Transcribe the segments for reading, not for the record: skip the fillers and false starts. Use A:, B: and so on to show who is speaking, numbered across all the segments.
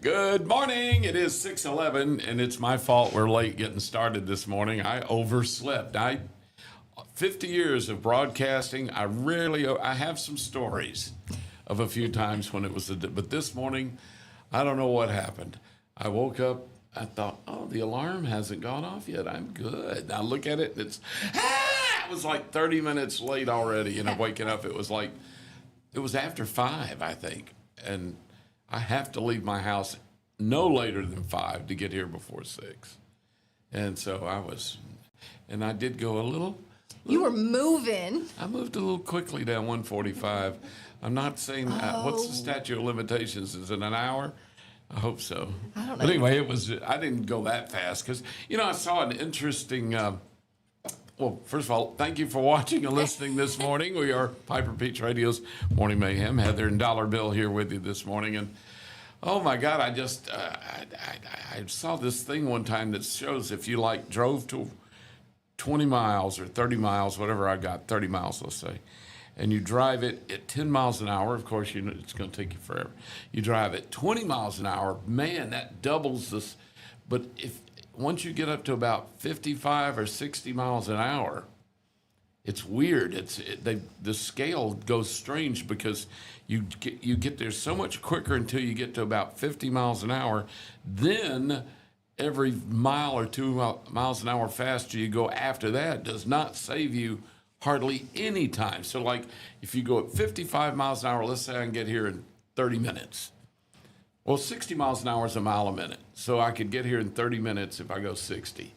A: Good morning. It is 6:11, and it's my fault we're late getting started this morning. I overslept. 50 years of broadcasting. I have some stories of a few times when it was, but this morning, I don't know what happened. I woke up, I thought, oh, the alarm hasn't gone off yet. I'm good. I look at it, and it was like 30 minutes late already, and I'm waking up. It was after 5, I think, and I have to leave my house no later than 5 to get here before 6. And so I did go a little.
B: You were moving.
A: I moved a little quickly down 145. I'm not saying, what's the statute of limitations? Is it an hour? I hope so.
B: I don't know.
A: But anyway, I didn't go that fast because, I saw an interesting, well, first of all, thank you for watching and listening this morning. We are Piper Peach Radio's Morning Mayhem. Heather and Dollar Bill here with you this morning. And oh my God, I just, I saw this thing one time that shows if you drove to 20 miles or 30 miles, whatever I got, 30 miles, let's say, and you drive it at 10 miles an hour, of course, it's going to take you forever. You drive at 20 miles an hour, man, that doubles this. But once you get up to about 55 or 60 miles an hour, it's weird. The scale goes strange because you get there so much quicker until you get to about 50 miles an hour. Then every mile or 2 miles an hour faster you go after that does not save you hardly any time. So like if you go at 55 miles an hour, let's say I can get here in 30 minutes. Well, 60 miles an hour is a mile a minute. So I could get here in 30 minutes if I go 60.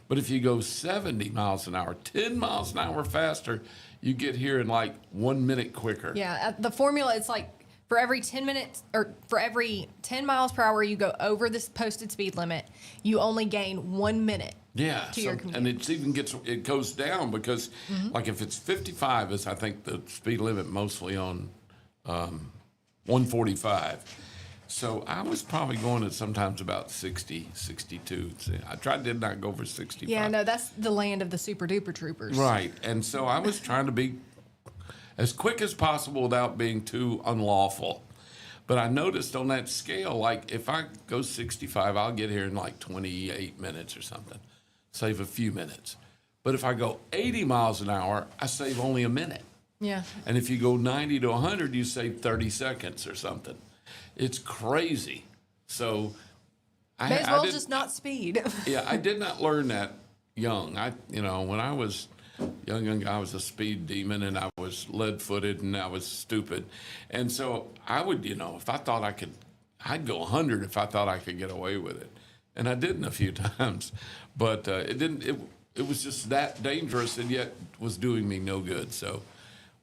A: But if you go 70 miles an hour, 10 miles an hour faster, you get here in like 1 minute quicker.
B: Yeah, the formula, it's like for every 10 minutes or for every 10 miles per hour you go over this posted speed limit, you only gain 1 minute.
A: Yeah,
B: to your commute.
A: And it goes down because, like, if it's 55, is I think the speed limit mostly on 145. So I was probably going at sometimes about 60, 62. Did not go over 65.
B: Yeah, no, that's the land of the super duper troopers.
A: Right, and so I was trying to be as quick as possible without being too unlawful. But I noticed on that scale, like if I go 65, I'll get here in like 28 minutes or something. Save a few minutes. But if I go 80 miles an hour, I save only a minute.
B: Yeah.
A: And if you go 90 to 100, you save 30 seconds or something. It's crazy. So
B: May as well just not speed.
A: Yeah, I did not learn that young. When I was young, I was a speed demon and I was lead-footed and I was stupid. And so I would, if I thought I'd go 100 if I thought I could get away with it. And I didn't a few times, but it was just that dangerous and yet was doing me no good. So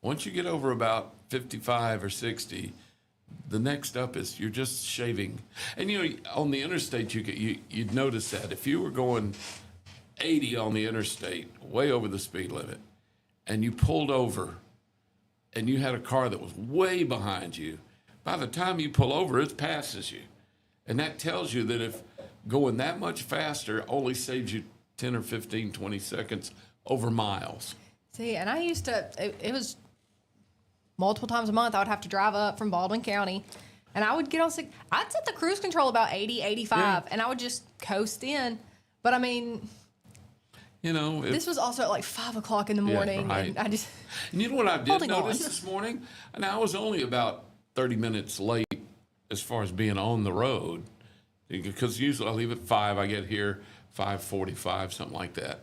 A: once you get over about 55 or 60, the next up is you're just shaving. And, on the interstate, you'd notice that if you were going 80 on the interstate, way over the speed limit, and you pulled over and you had a car that was way behind you, by the time you pull over, it passes you. And that tells you that if going that much faster only saves you 10 or 15, 20 seconds over miles.
B: See, and I used to, it was multiple times a month, I would have to drive up from Baldwin County, and I would get on, I'd set the cruise control about 80, 85, and I would just coast in. But I mean, this was also at like 5 o'clock in the morning.
A: Yeah, right.
B: And I just.
A: And you know what I did notice this morning? And I was only about 30 minutes late as far as being on the road, because usually I leave at 5. I get here 5:45, something like that.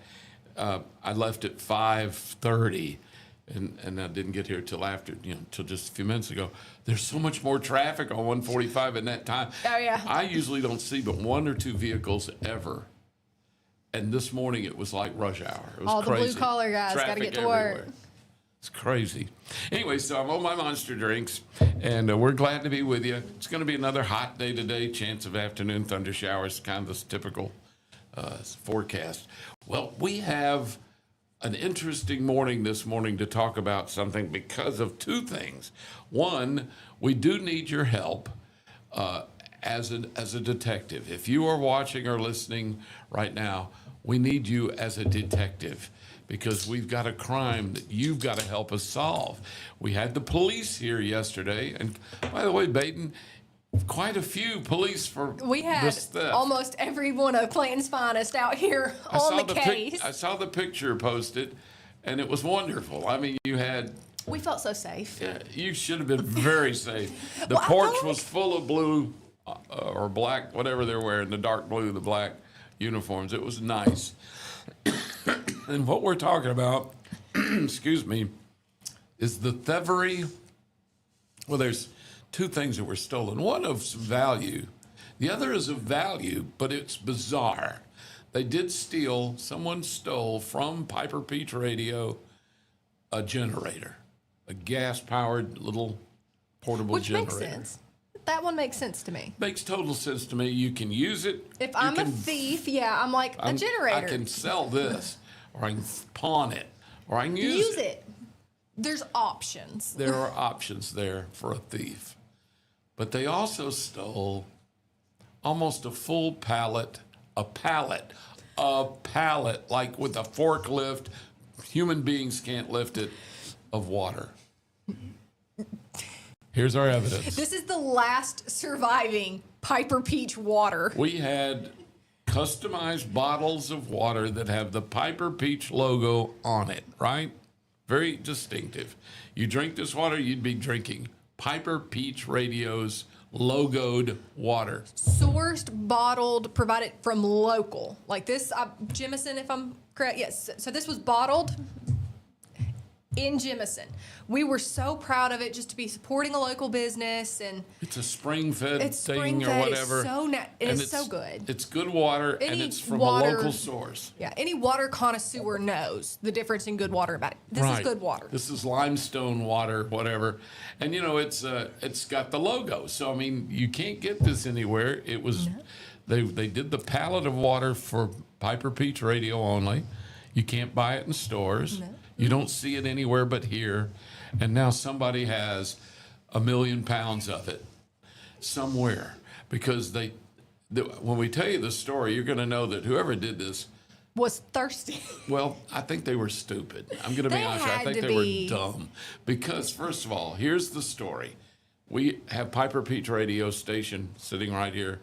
A: I left at 5:30, and I didn't get here till after, till just a few minutes ago. There's so much more traffic on 145 in that time.
B: Oh yeah.
A: I usually don't see but 1 or 2 vehicles ever. And this morning it was like rush hour. It was
B: all
A: crazy.
B: The blue collar guys got to get to work.
A: It's crazy. Anyway, so I'm on my monster drinks, and we're glad to be with you. It's going to be another hot day today. Chance of afternoon thunder showers, kind of this typical forecast. Well, we have an interesting morning this morning to talk about something because of 2 things. One, we do need your help as a detective. If you are watching or listening right now, we need you as a detective, because we've got a crime that you've got to help us solve. We had the police here yesterday, and by the way, Baden, quite a few police for
B: We had
A: this theft.
B: almost every one of Clanton's finest out here on the case.
A: I saw the picture posted, and it was wonderful. I mean, you had.
B: We felt so safe.
A: Yeah, you should have been very safe. The
B: Well, I
A: porch
B: felt
A: was full of blue or black, whatever they're wearing, the dark blue, the black uniforms. It was nice. And what we're talking about, excuse me, is the thievery. Well, there's two things that were stolen. One of value. The other is of value, but it's bizarre. They did steal, someone stole from Piper Peach Radio a generator, a gas-powered little portable
B: Which
A: generator.
B: makes sense. That one makes sense to me.
A: Makes total sense to me. You can use it.
B: If I'm a thief, yeah, I'm like a generator.
A: I can sell this, or I can pawn it, or I can use
B: it. There's options.
A: There are options there for a thief. But they also stole almost a full pallet, like with a forklift, human beings can't lift it, of water. Here's our evidence.
B: This is the last surviving Piper Peach water.
A: We had customized bottles of water that have the Piper Peach logo on it, right? Very distinctive. You drink this water, you'd be drinking Piper Peach Radio's logoed water.
B: Sourced, bottled, provided from local. Like this, Jemison, if I'm correct. Yes. So this was bottled in Jemison. We were so proud of it, just to be supporting a local business, and
A: it's a spring-fed thing
B: spring-fed.
A: or whatever.
B: It's so good.
A: It's good water, and it's from a local source.
B: Yeah, any water connoisseur knows the difference in good water about it. This is good water.
A: This is limestone water, whatever, and it's got the logo. So I mean, you can't get this anywhere. It was they did the pallet of water for Piper Peach Radio only. You can't buy it in stores. No. You don't see it anywhere but here. And now somebody has 1 million pounds of it somewhere, because when we tell you the story, you're going to know that whoever did this
B: was thirsty.
A: Well, I think they were stupid. I'm going to be honest. I think they were dumb. Because first of all, here's the story. We have Piper Peach Radio Station sitting right here,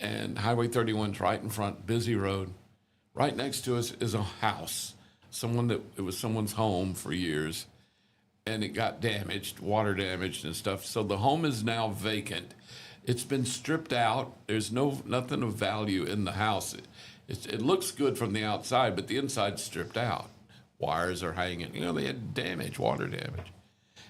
A: and Highway 31's right in front, busy road. Right next to us is a house. It was someone's home for years, and it got damaged, water damaged and stuff. So the home is now vacant. It's been stripped out. There's nothing of value in the house. It looks good from the outside, but the inside's stripped out. Wires are hanging. They had damage, water damage.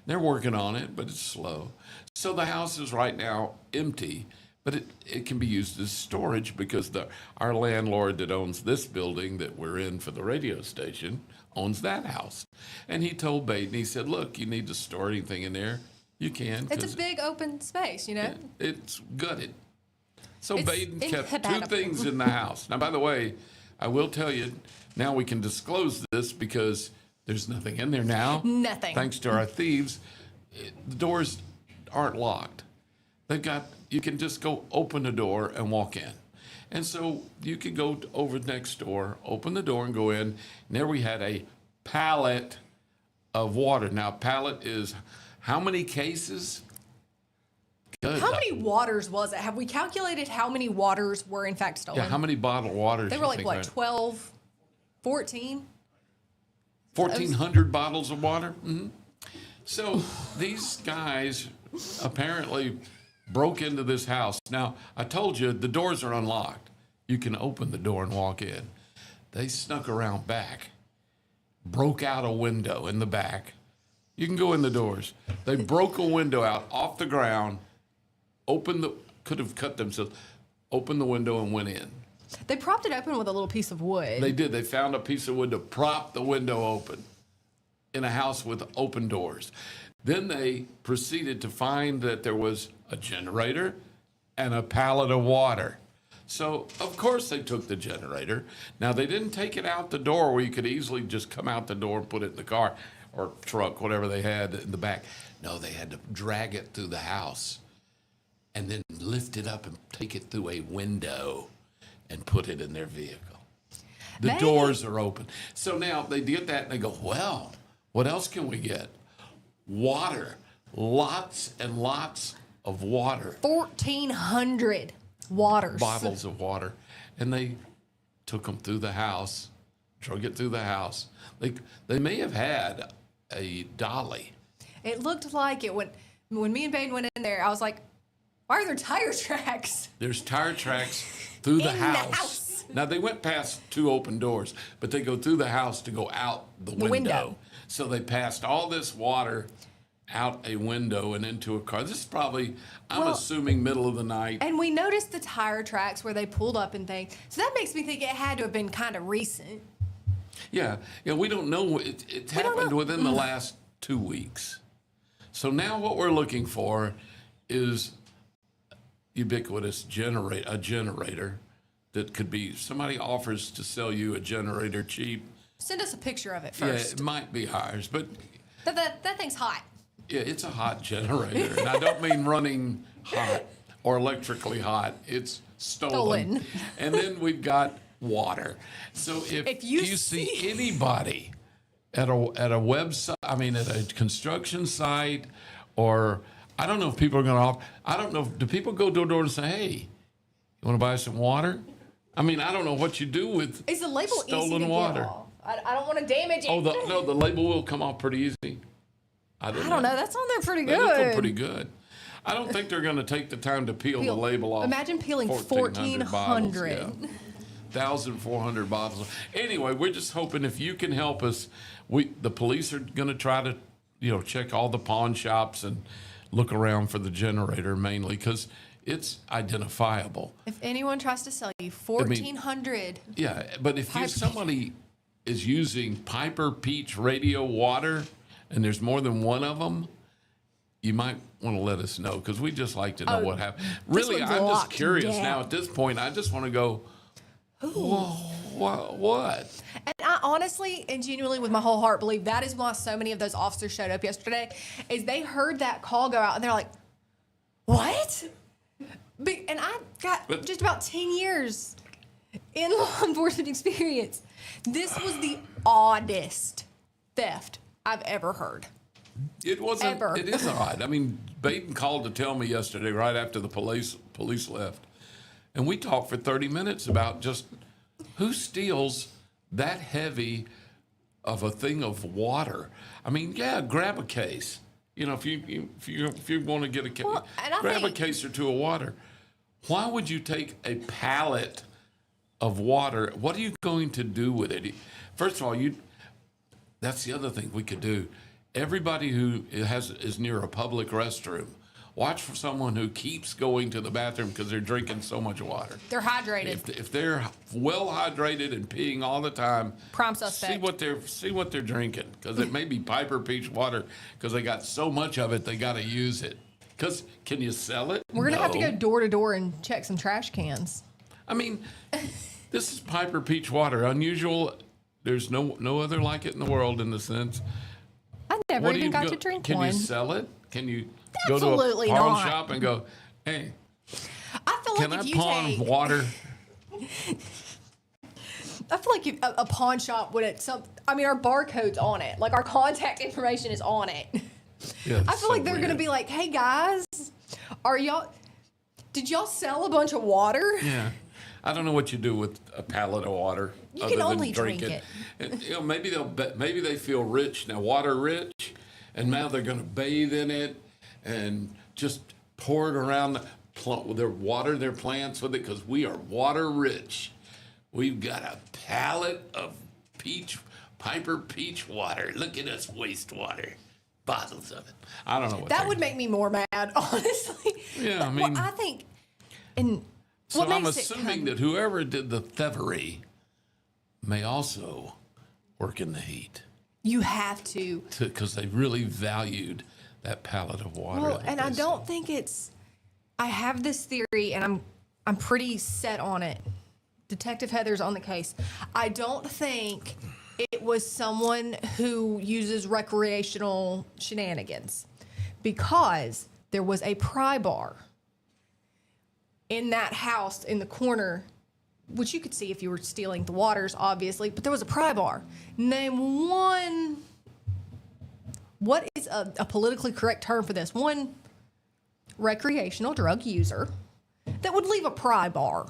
A: They're working on it, but it's slow. So the house is right now empty, but it can be used as storage, because our landlord that owns this building that we're in for the radio station owns that house. And he told Baden, he said, look, you need to store anything in there, you can.
B: It's a big open space,
A: It's gutted. So
B: It's
A: Baden kept two
B: inhabitable.
A: things in the house. Now, by the way, I will tell you, now we can disclose this because there's nothing in there now.
B: Nothing.
A: Thanks to our thieves. The doors aren't locked. You can just go open the door and walk in. And so you could go over next door, open the door and go in. And there we had a pallet of water. Now, pallet is how many cases? Good.
B: How many waters was it? Have we calculated how many waters were in fact stolen?
A: Yeah, how many bottled waters?
B: They were like, what, 12, 14?
A: 1,400 bottles of water? Mm-hmm. So these guys apparently broke into this house. Now, I told you the doors are unlocked. You can open the door and walk in. They snuck around back, broke out a window in the back. You can go in the doors. They broke a window out off the ground, could have cut themselves, opened the window and went in.
B: They propped it open with a little piece of wood.
A: They did. They found a piece of wood to prop the window open in a house with open doors. Then they proceeded to find that there was a generator and a pallet of water. So, of course, they took the generator. Now, they didn't take it out the door where you could easily just come out the door and put it in the car or truck, whatever they had in the back. No, they had to drag it through the house and then lift it up and take it through a window and put it in their vehicle. The doors are open. So now they get that and they go, well, what else can we get? Water. Lots and lots of water.
B: 1,400 waters.
A: Bottles of water. And they took them through the house, drug it through the house. They may have had a dolly.
B: It looked like it when me and Baden went in there, I was like, why are there tire tracks?
A: There's tire tracks through the
B: In the
A: house.
B: house.
A: Now, they went past 2 open doors, but they go through the house to go out the window. So they passed all this water out a window and into a car. This is probably, I'm assuming, middle of the night.
B: And we noticed the tire tracks where they pulled up and things. So that makes me think it had to have been kind of recent.
A: Yeah, we don't know. It happened within the last 2 weeks. So now what we're looking for is ubiquitous a generator that could be, somebody offers to sell you a generator cheap.
B: Send us a picture of it
A: Yeah,
B: first.
A: it might be ours, but
B: That thing's hot.
A: yeah, it's a hot generator. And I don't mean running hot or electrically hot. It's stolen. And then we've got water. So if you see anybody at a website, I mean, at a construction site, or I don't know if people are going to offer, I don't know, do people go door to door and say, hey, you want to buy some water? I mean, I don't know what you do with
B: Is the label
A: stolen
B: easy to
A: water.
B: get off? I don't want to damage it.
A: Oh, the label will come off pretty easy. I don't know.
B: That's on there pretty
A: They
B: good.
A: look pretty good. I don't think they're going to take the time to peel the label off.
B: Imagine peeling 1,400.
A: bottles, yeah. 1,400 bottles. Anyway, we're just hoping if you can help us. The police are going to try to, check all the pawn shops and look around for the generator mainly because it's identifiable.
B: If anyone tries to sell you 1,400.
A: Yeah, but if somebody is using Piper Peach radio water and there's more than one of them, you might want to let us know because we just like to know what happened. Really,
B: one's
A: I'm just
B: locked
A: curious
B: down.
A: now at this point. I just want to go, what?
B: And I honestly and genuinely with my whole heart believe that is why so many of those officers showed up yesterday is they heard that call go out and they're like, what? And I got just about 10 years in law enforcement experience. This was the oddest theft I've ever heard.
A: It wasn't.
B: Ever.
A: It is odd. I mean, Baden called to tell me yesterday, right after the police left, and we talked for 30 minutes about just who steals that heavy of a thing of water. I mean, yeah, grab a case. If you want to get a case, grab a case or two of water. Why would you take a pallet of water? What are you going to do with it? First of all, that's the other thing we could do. Everybody who is near a public restroom, watch for someone who keeps going to the bathroom because they're drinking so much water.
B: They're hydrated.
A: If they're well hydrated and peeing all the time,
B: prime suspect.
A: See what they're drinking because it may be Piper Peach water because they got so much of it they got to use it. Because can you sell it?
B: We're gonna have to
A: No.
B: go door to door and check some trash cans.
A: I mean, this is Piper Peach water. Unusual. There's no other like it in the world in the sense.
B: I never even got to drink
A: Can
B: one.
A: you sell it? Can you
B: Absolutely
A: go to a pawn
B: not.
A: shop and go, hey,
B: I feel
A: can
B: like
A: I
B: if you
A: pawn
B: take,
A: water?
B: I feel like a pawn shop would our barcode's on it. Like our contact information is on it.
A: Yeah,
B: I feel like they're gonna be like, hey guys, did y'all sell a bunch of water?
A: Yeah. I don't know what you do with a pallet of water.
B: You
A: other
B: can
A: than
B: only drink it.
A: And, maybe maybe they feel rich now, water rich, and now they're going to bathe in it and just pour it around water their plants with it because we are water rich. We've got a pallet of Piper Peach water. Look at us waste water. Bottles of it. I don't know what
B: That would make me more mad, honestly.
A: Yeah, I mean.
B: Well, I think, and
A: So
B: what
A: I'm
B: makes
A: assuming that whoever did the thievery may also work in the heat
B: you have to.
A: because they really valued that pallet of water.
B: Well, and I don't think it's. I have this theory, and I'm pretty set on it. Detective Heather's on the case. I don't think it was someone who uses recreational shenanigans, because there was a pry bar in that house in the corner, which you could see if you were stealing the waters, obviously, but there was a pry bar. Name one, what is a politically correct term for this? One recreational drug user that would leave a pry bar.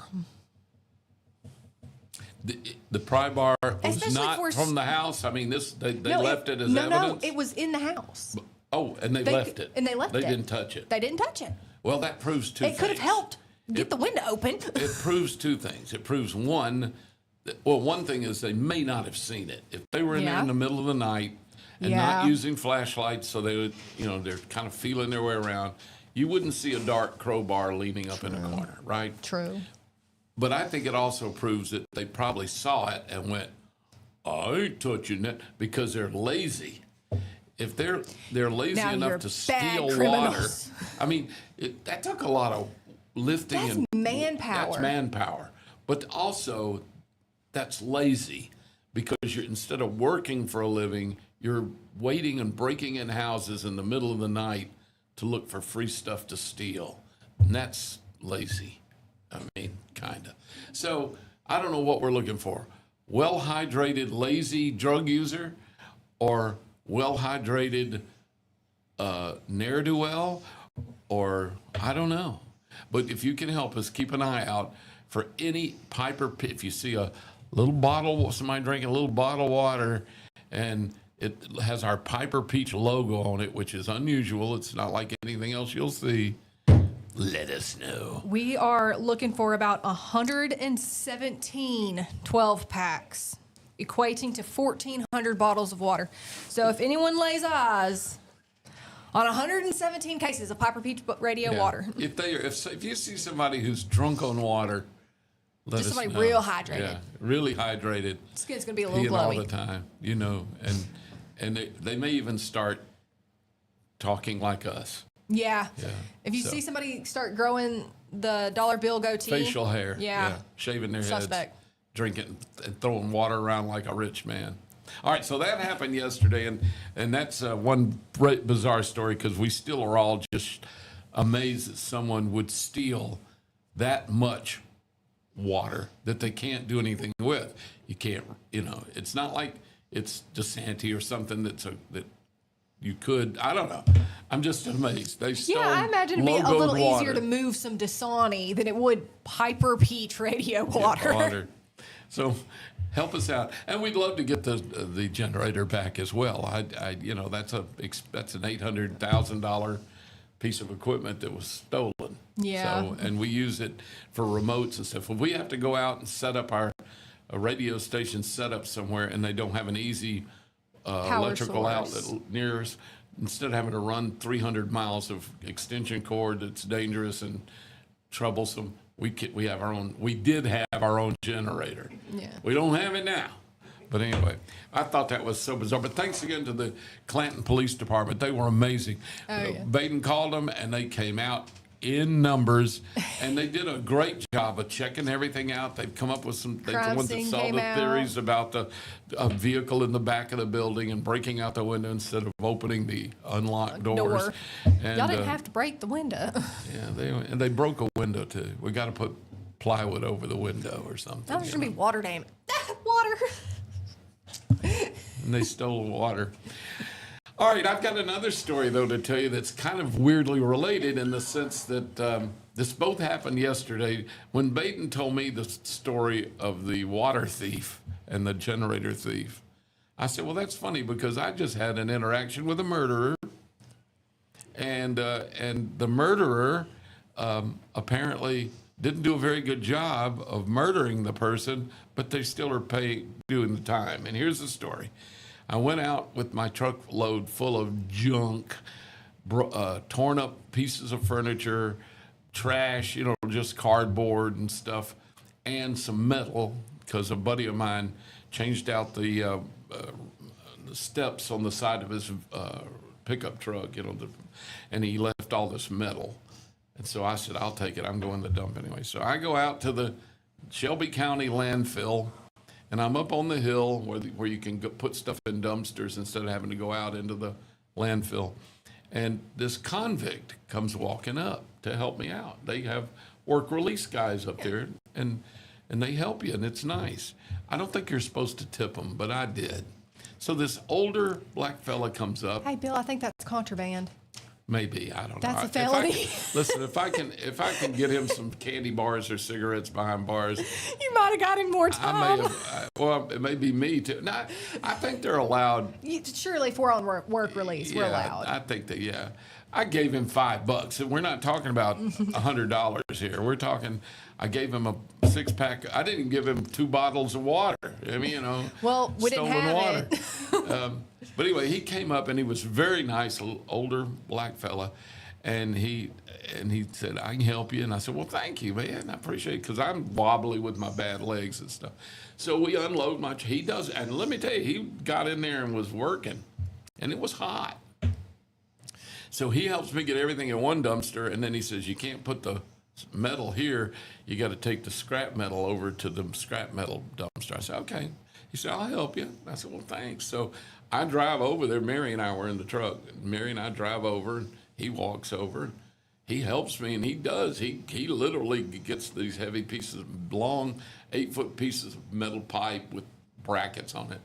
A: The pry bar was
B: Especially
A: not
B: for
A: from the house. I mean, they
B: No,
A: left it as
B: no,
A: evidence.
B: No, it was in the house.
A: Oh, and they left it.
B: And they left it.
A: They didn't touch it.
B: They didn't touch it.
A: Well, that proves two things.
B: It could have helped get the window open.
A: It proves two things. It proves one thing is they may not have seen it. If they were in there in the middle of the night and not using flashlights, so they would, they're kind of feeling their way around, you wouldn't see a dark crowbar leaning up in a corner, right?
B: True.
A: But I think it also proves that they probably saw it and went, I ain't touching it, because they're lazy. If they're lazy
B: Now
A: enough
B: you're
A: to
B: bad
A: steal
B: criminals.
A: water, I mean, that took a lot of lifting.
B: That's
A: and
B: manpower.
A: That's manpower. But also, that's lazy, because instead of working for a living, you're waiting and breaking in houses in the middle of the night to look for free stuff to steal. And that's lazy. I mean, kind of. So I don't know what we're looking for. Well-hydrated, lazy drug user, or well-hydrated ne'er-do-well, or I don't know. But if you can help us, keep an eye out for any Piper. If you see a little bottle, somebody drinking a little bottle of water, and it has our Piper Peach logo on it, which is unusual. It's not like anything else you'll see. Let us know.
B: We are looking for about 117 12-packs, equating to 1,400 bottles of water. So if anyone lays eyes on 117 cases of Piper Peach Radio water.
A: If you see somebody who's drunk on water, let
B: Just
A: us
B: somebody
A: know.
B: real hydrated.
A: Yeah, really hydrated.
B: Skin's going to be a little
A: All
B: glowy.
A: the time, and they may even start talking like us.
B: Yeah.
A: Yeah.
B: If you see somebody start growing the dollar bill goatee.
A: Facial hair.
B: Yeah.
A: Shaving their
B: Suspect.
A: heads. Drinking and throwing water around like a rich man. All right, so that happened yesterday, and that's one bizarre story, because we still are all just amazed that someone would steal that much water that they can't do anything with. You can't, it's not like it's DeSanti or something that you could. I don't know. I'm just amazed. They stole
B: Yeah, I imagine it'd be a little
A: water.
B: easier to move some Dasani than it would Piper Peach Radio water.
A: So help us out, and we'd love to get the generator back as well. That's an $800,000 piece of equipment that was stolen.
B: Yeah.
A: So, and we use it for remotes and stuff. If we have to go out and set up a radio station set up somewhere, and they don't have an easy electrical
B: source.
A: outlet near us, instead of having to run 300 miles of extension cord that's dangerous and troublesome, we have our own. We did have our own generator.
B: Yeah.
A: We don't have it now. But anyway, I thought that was so bizarre. But thanks again to the Clanton Police Department. They were amazing. Baden called them, and they came out in numbers, and they did a great job of checking everything out. They've come up with they're the ones that solved the theories about the vehicle in the back of the building and breaking out the window instead of opening the unlocked doors. And,
B: y'all didn't have to break the window.
A: Yeah, they broke a window too. We got to put plywood over the window or something.
B: That was going to be water damage. Water.
A: And they stole the water. All right, I've got another story, though, to tell you that's kind of weirdly related, in the sense that this both happened yesterday. When Baden told me the story of the water thief and the generator thief, I said, well, that's funny, because I just had an interaction with a murderer. And the murderer apparently didn't do a very good job of murdering the person, but they still are doing the time. And here's the story. I went out with my truckload full of junk, torn up pieces of furniture, trash, just cardboard and stuff, and some metal, because a buddy of mine changed out the steps on the side of his pickup truck, and he left all this metal. And so I said, I'll take it. I'm going to the dump anyway. So I go out to the Shelby County landfill, and I'm up on the hill where you can put stuff in dumpsters instead of having to go out into the landfill. And this convict comes walking up to help me out. They have work release guys up there, and they help you, and it's nice. I don't think you're supposed to tip them, but I did. So this older black fella comes up.
B: Hey, Bill, I think that's contraband.
A: Maybe, I don't know.
B: That's a felony.
A: Listen, if I can get him some candy bars or cigarettes behind bars,
B: You might have got him more
A: I
B: time.
A: may have. Well, it may be me too. No, I think they're allowed.
B: Surely, if we're on work release, we're allowed.
A: I think that. Yeah, I gave him $5, and we're not talking about $100 here. We're talking. I gave him a 6-pack. I didn't give him 2 bottles of water. I mean,
B: Well, we didn't
A: stolen
B: have
A: water.
B: it.
A: But anyway, he came up and he was very nice, older black fella, and he said, "I can help you." And I said, "Well, thank you, man. I appreciate it because I'm wobbly with my bad legs and stuff." So we unload much. He does, and let me tell you, he got in there and was working, and it was hot. So he helps me get everything in one dumpster, and then he says, "You can't put the metal here. You got to take the scrap metal over to the scrap metal dumpster." I said, "Okay." He said, "I'll help you." I said, "Well, thanks." So I drive over there. Mary and I were in the truck. Mary and I drive over, and he walks over. He helps me, and he does. He literally gets these heavy pieces of long 8-foot pieces of metal pipe with brackets on it,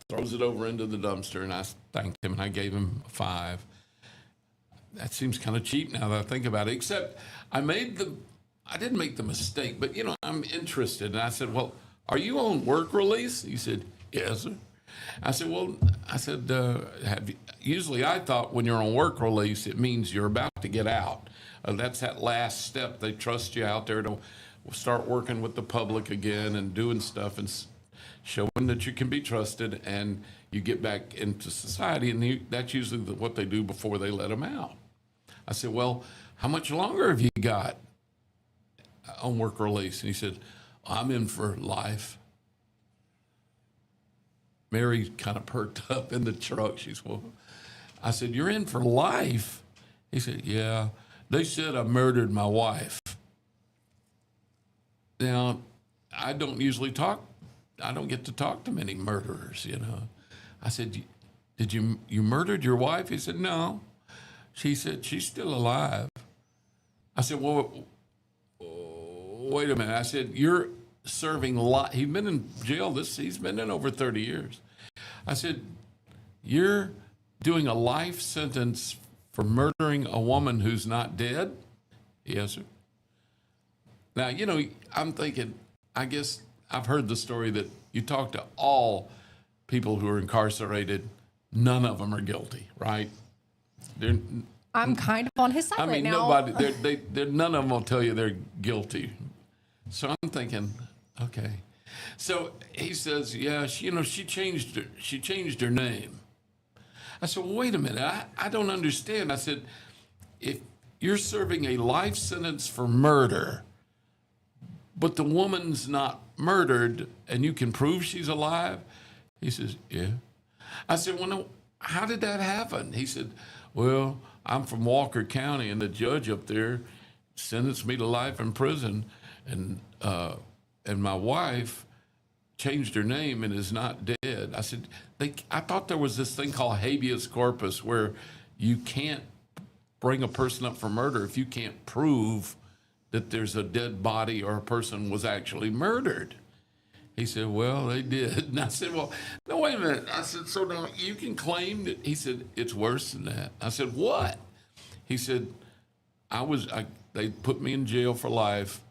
A: throws it over into the dumpster, and I thanked him, and I gave him 5. That seems kind of cheap now that I think about it, except I didn't make the mistake, but, I'm interested. And I said, "Well, are you on work release?" He said, "Yes, sir." I said, usually I thought when you're on work release, it means you're about to get out. That's that last step. They trust you out there to start working with the public again and doing stuff and showing that you can be trusted, and you get back into society. And that's usually what they do before they let them out. I said, "Well, how much longer have you got on work release?" And he said, "I'm in for life." Mary kind of perked up in the truck. She said, "Well," I said, "You're in for life?" He said, "Yeah. They said I murdered my wife." Now, I don't get to talk to many murderers, I said, "Did you murdered your wife?" He said, "No." She said, "She's still alive." I said, "Well, wait a minute." I said, "You're serving life." He's been in jail. He's been in over 30 years. I said, "You're doing a life sentence for murdering a woman who's not dead?" "Yes, sir." Now, I'm thinking, I guess I've heard the story that you talk to all people who are incarcerated, none of them are guilty, right?
B: I'm kind of on his side right now.
A: Nobody, none of them will tell you they're guilty. So I'm thinking, okay. So he says, "Yeah, she changed her name." I said, "Well, wait a minute. I don't understand." I said, "If you're serving a life sentence for murder, but the woman's not murdered and you can prove she's alive?" He says, "Yeah." I said, "Well, no, how did that happen?" He said, "Well, I'm from Walker County, and the judge up there sentenced me to life in prison, and my wife changed her name and is not dead." I said, I thought there was this thing called habeas corpus where you can't bring a person up for murder if you can't prove that there's a dead body or a person was actually murdered. He said, "Well, they did." And I said, "Well, no, wait a minute." I said, "So now you can claim that?" He said, "It's worse than that." I said, "What?" He said, they put me in jail for life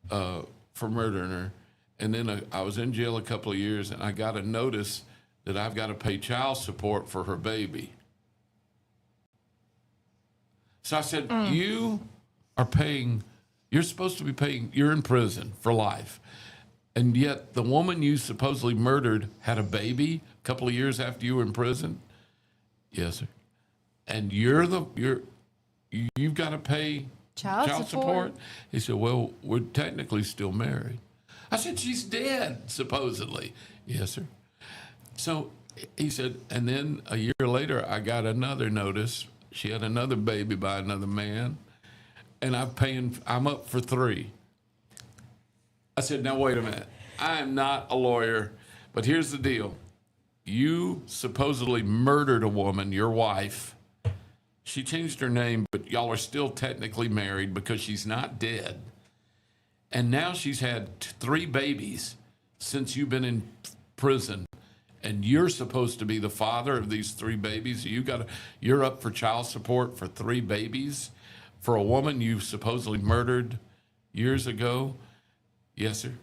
A: for murdering her. And then I was in jail a couple of years, and I got a notice that I've got to pay child support for her baby. So I said, "You are paying, you're supposed to be paying, you're in prison for life. And yet the woman you supposedly murdered had a baby a couple of years after you were in prison?" "Yes, sir." "And you've got to pay child support?" He said, "Well, we're technically still married." I said, "She's dead, supposedly." "Yes, sir." So he said, and then a year later, I got another notice. She had another baby by another man, and I'm up for 3. I said, "Now, wait a minute. I am not a lawyer, but here's the deal. You supposedly murdered a woman, your wife. She changed her name, but y'all are still technically married because she's not dead. And now she's had 3 babies since you've been in prison, and you're supposed to be the father of these 3 babies. You're up for child support for 3 babies for a woman you supposedly murdered years ago. Yes, sir.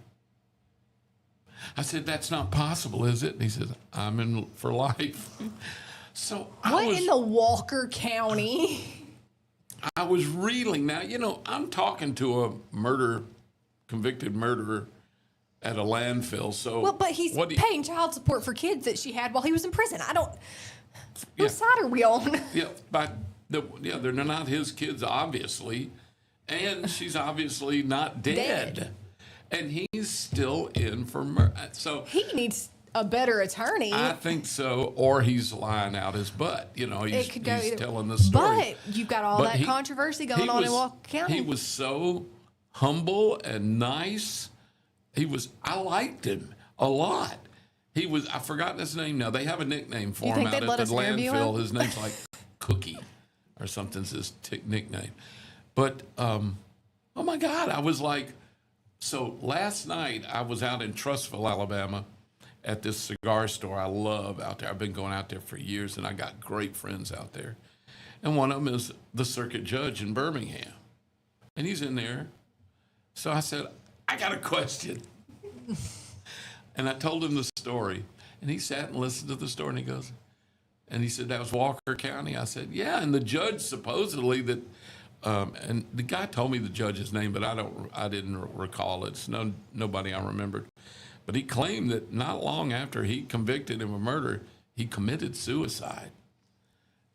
A: I said, that's not possible, is it? And he says, I'm in for life. So
B: What in the Walker County?
A: I was reeling. Now, I'm talking to a convicted murderer at a landfill. So
B: Well, but he's paying child support for kids that she had while he was in prison. Whose side are we on?
A: Yeah, but they're not his kids, obviously, and she's obviously not dead. And he's still in for murder. So
B: he needs a better attorney.
A: I think so, or he's lying out his butt. He's telling the
B: But
A: story.
B: you've got all that controversy going on in Walker County.
A: He was so humble and nice. I liked him a lot. I've forgotten his name now. They have a nickname for him out at the landfill. His name's like Cookie or something's his nickname. But, oh my God, I was like, so last night I was out in Trussville, Alabama at this cigar store I love out there. I've been going out there for years, and I got great friends out there. And one of them is the circuit judge in Birmingham. And he's in there. So I said, I got a question. And I told him the story. And he sat and listened to the story, and he said, that was Walker County? I said, yeah. And the judge supposedly that, and the guy told me the judge's name, but I didn't recall it. It's nobody I remembered. But he claimed that not long after he convicted him of murder, he committed suicide,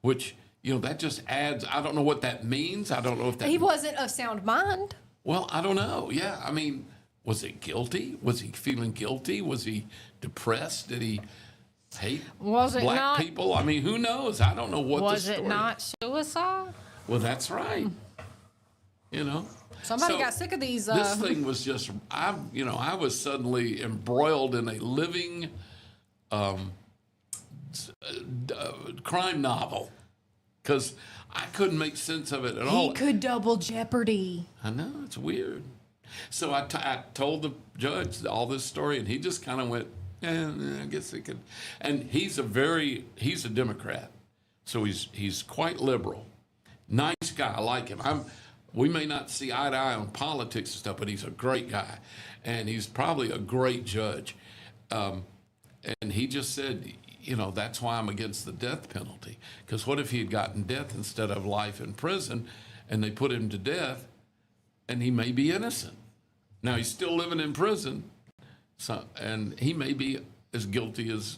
A: which, that just adds, I don't know what that means. I don't know if that...
B: He wasn't of sound mind.
A: Well, I don't know. Yeah, I mean, was it guilty? Was he feeling guilty? Was he depressed? Did he hate black people? I mean, who knows? I don't know what the story...
C: Was it not suicide?
A: Well, that's right.
B: Somebody got sick of these.
A: This thing was just, I was suddenly embroiled in a living crime novel because I couldn't make sense of it at all.
B: He could double jeopardy.
A: I know, it's weird. So I told the judge all this story, and he just kind of went, I guess it could. And he's a Democrat, so he's quite liberal. Nice guy, I like him. We may not see eye to eye on politics and stuff, but he's a great guy, and he's probably a great judge. And he just said, that's why I'm against the death penalty. Because what if he had gotten death instead of life in prison, and they put him to death, and he may be innocent. Now, he's still living in prison, and he may be as guilty as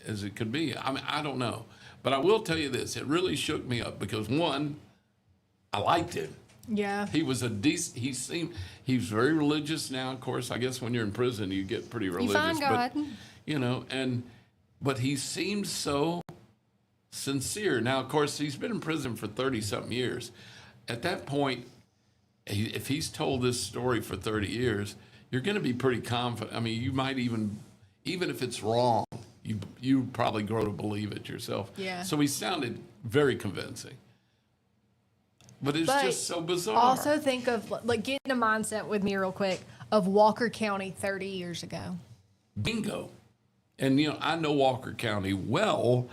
A: it could be. I mean, I don't know. But I will tell you this, it really shook me up because, one, I liked him.
B: Yeah.
A: He was he's very religious now, of course. I guess when you're in prison, you get pretty religious.
B: You find God.
A: But, but he seemed so sincere. Now, of course, he's been in prison for 30-something years. At that point, if he's told this story for 30 years, you're going to be pretty confident. I mean, you might even if it's wrong, you probably grow to believe it yourself.
B: Yeah.
A: So he sounded very convincing. But it's just so bizarre.
B: Also think of, get in a mindset with me real quick, of Walker County 30 years ago.
A: Bingo. And, I know Walker County well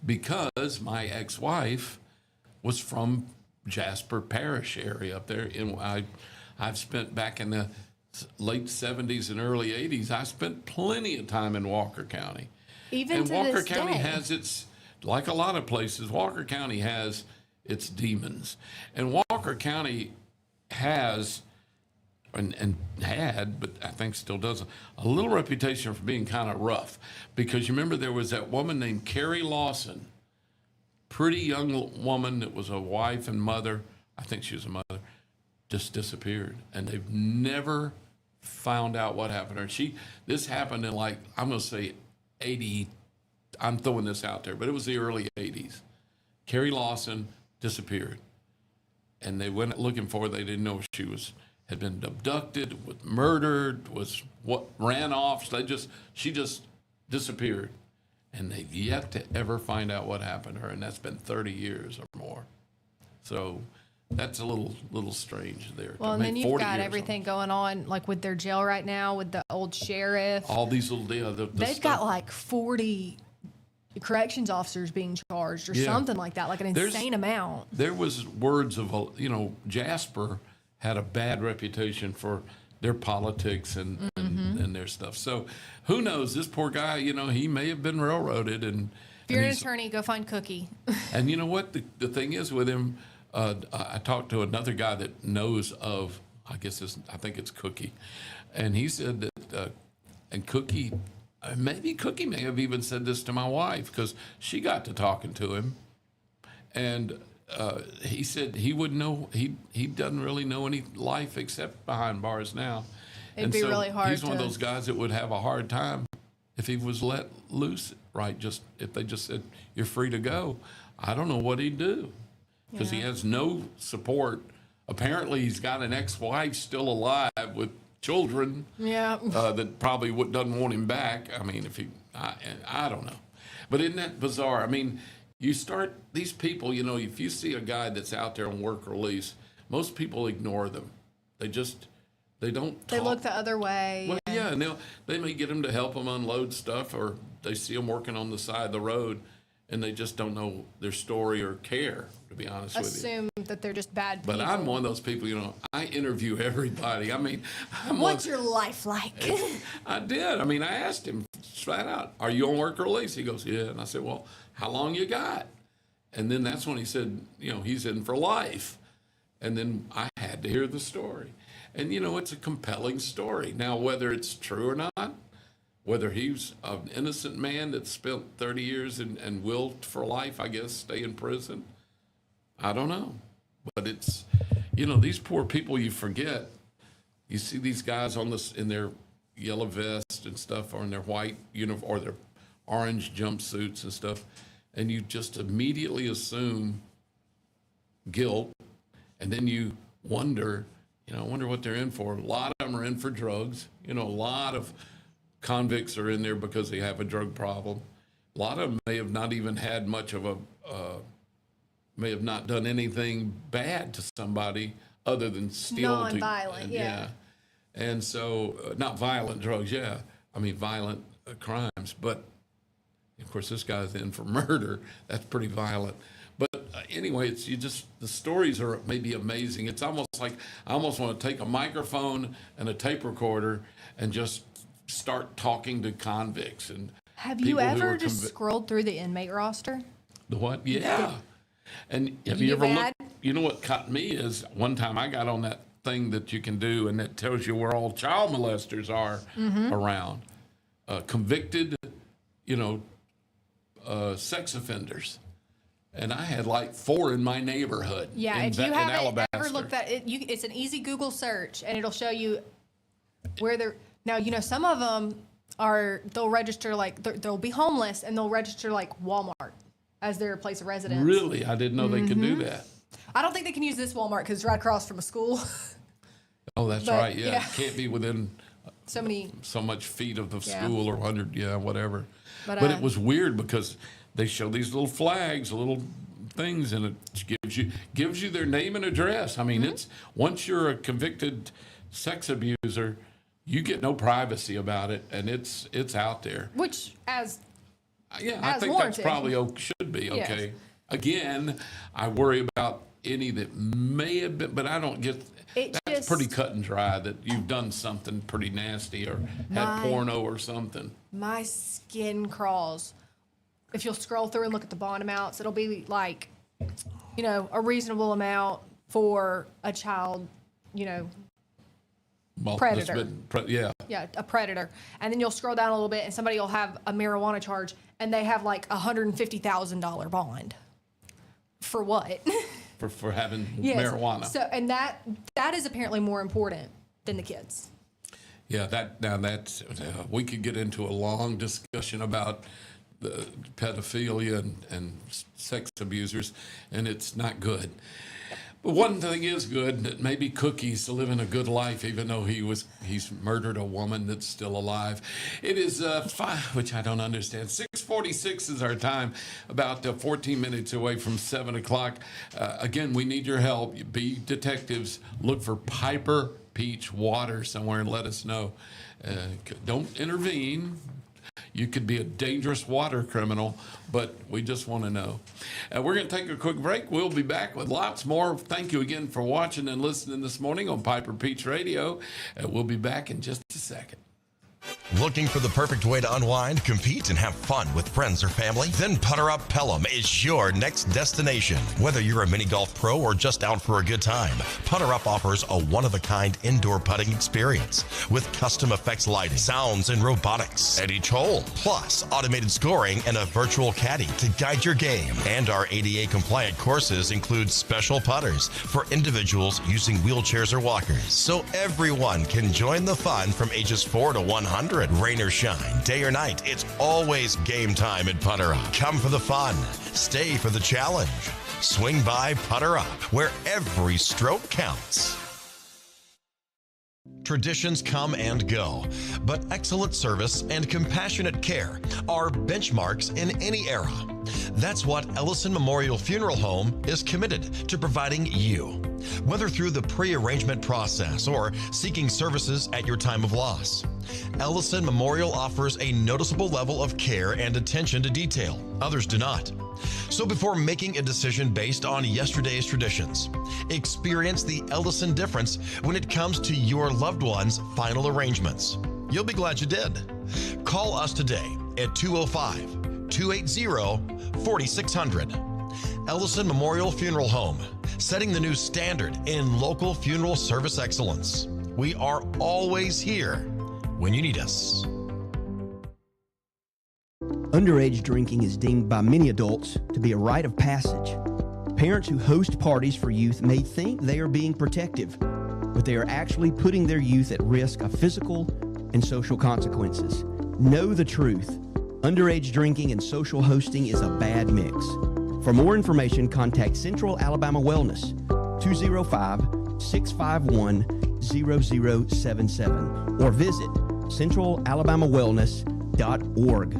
A: because my ex-wife was from Jasper Parish area up there. I've spent back in the late 70s and early 80s, I spent plenty of time in Walker County.
B: Even to
A: Walker
B: this
A: County
B: day.
A: has its, like a lot of places, Walker County has its demons. And Walker County has, and had, but I think still does, a little reputation for being kind of rough. Because you remember there was that woman named Carrie Lawson, pretty young woman that was a wife and mother, I think she was a mother, just disappeared. And they've never found out what happened to her. This happened in I'm going to say 80, I'm throwing this out there, but it was the early 80s. Carrie Lawson disappeared. And they went looking for her. They didn't know if she had been abducted, murdered, ran off. She just disappeared. And they've yet to ever find out what happened to her. And that's been 30 years or more. So that's a little strange there.
B: Well,
A: I
B: and
A: mean,
B: then you've
A: 40
B: got
A: years
B: everything going on, like with their jail right now, with the old sheriff.
A: All these little
B: They've got like 40 corrections officers being charged or something like that, like an insane amount.
A: There was words of, Jasper had a bad reputation for their politics and their stuff. So who knows? This poor guy, he may have been railroaded. And
B: If you're an attorney, go find Cookie.
A: and you know what? The thing is with him, I talked to another guy that knows of, I think it's Cookie. And he said that, and Cookie, maybe Cookie may have even said this to my wife because she got to talking to him. And he said he wouldn't know, he doesn't really know any life except behind bars now.
B: It'd be really hard
A: He's one of those guys that would have a hard time if he was let loose, right? Just if they just said, you're free to go. I don't know what he'd do because he has no support. Apparently, he's got an ex-wife still alive with children that probably doesn't want him back. I mean, I don't know. But isn't that bizarre? I mean, you start, these people, if you see a guy that's out there on work release, most people ignore them. They don't talk.
B: They look the other way.
A: Well, yeah, and they may get them to help them unload stuff, or they see them working on the side of the road, and they just don't know their story or care, to be honest with you.
B: Assume that they're just bad people.
A: But I'm one of those people, I interview everybody. I mean,
B: what's your life like?
A: I did. I mean, I asked him flat out, are you on work release? He goes, yeah. And I said, well, how long you got? And then that's when he said, he's in for life. And then I had to hear the story. And, it's a compelling story. Now, whether it's true or not, whether he's an innocent man that spent 30 years and will for life, I guess, stay in prison, I don't know. But it's, these poor people, you forget. You see these guys in their yellow vest and stuff, or in their white uniform, or their orange jumpsuits and stuff, and you just immediately assume guilt, and then you wonder, I wonder what they're in for. A lot of them are in for drugs. A lot of convicts are in there because they have a drug problem. A lot of them may have not even had much of may have not done anything bad to somebody other than steal.
B: Non-violent, yeah.
A: And so, not violent drugs, yeah. I mean, violent crimes. But, of course, this guy's in for murder. That's pretty violent. But anyway, the stories are maybe amazing. It's almost like I almost want to take a microphone and a tape recorder and just start talking to convicts. And
B: have you ever just scrolled through the inmate roster?
A: The what? Yeah. And have you ever looked? You know what caught me is one time I got on that thing that you can do, and that tells you where all child molesters are around. Convicted, sex offenders. And I had like 4 in my neighborhood.
B: Yeah, if you haven't ever looked at it, it's an easy Google search, and it'll show you where they're. Now, some of them they'll register they'll be homeless, and they'll register like Walmart as their place of residence.
A: Really? I didn't know they could do that.
B: I don't think they can use this Walmart because it's right across from a school.
A: Oh, that's right. Yeah. It can't be within so much feet of the school or 100, whatever. But it was weird because they show these little flags, little things, and it gives you their name and address. I mean, it's once you're a convicted sex abuser, you get no privacy about it, and it's out there.
B: Which I
A: think
B: warranted.
A: that's probably should be okay. Yes. Again, I worry about any that may have been, but I don't get. That's pretty cut and dry that you've done something pretty nasty or had porno or something.
B: My skin crawls. If you'll scroll through and look at the bond amounts, it'll be like, a reasonable amount for a child, predator. Yeah, a predator. And then you'll scroll down a little bit, and somebody will have a marijuana charge, and they have like $150,000 bond. For what?
A: For having marijuana.
B: So, and that is apparently more important than the kids.
A: Yeah, that's we could get into a long discussion about the pedophilia and sex abusers, and it's not good. But one thing is good, that maybe Cookie's living a good life, even though he's murdered a woman that's still alive. It is which I don't understand. 6:46 is our time, about 14 minutes away from 7 o'clock. Again, we need your help. Be detectives. Look for Piper Peach Water somewhere and let us know. Don't intervene. You could be a dangerous water criminal, but we just want to know. We're going to take a quick break. We'll be back with lots more. Thank you again for watching and listening this morning on Piper Peach Radio. We'll be back in just a second.
C: Looking for the perfect way to unwind, compete, and have fun with friends or family? Then Putter Up Pelham is your next destination. Whether you're a mini golf pro or just out for a good time, Putter Up offers a one-of-a-kind indoor putting experience with custom effects lighting, sounds, and robotics at each hole, plus automated scoring and a virtual caddy to guide your game. And our ADA-compliant courses include special putters for individuals using wheelchairs or walkers, so everyone can join the fun from ages 4 to 100. Rain or shine, day or night, it's always game time at Putter Up. Come for the fun, stay for the challenge. Swing by Putter Up, where every stroke counts. Traditions come and go, but excellent service and compassionate care are benchmarks in any era. That's what Ellison Memorial Funeral Home is committed to providing you, whether through the pre-arrangement process or seeking services at your time of loss. Ellison Memorial offers a noticeable level of care and attention to detail. Others do not. So before making a decision based on yesterday's traditions, experience the Ellison difference when it comes to your loved one's final arrangements. You'll be glad you did. Call us today at 205-280-4600. Ellison Memorial Funeral Home, setting the new standard in local funeral service excellence. We are always here when you need us.
D: Underage drinking is deemed by many adults to be a rite of passage. Parents who host parties for youth may think they are being protective, but they are actually putting their youth at risk of physical and social consequences. Know the truth. Underage drinking and social hosting is a bad mix. For more information, contact Central Alabama Wellness, 205-651-0077, or visit centralalabamawellness.org.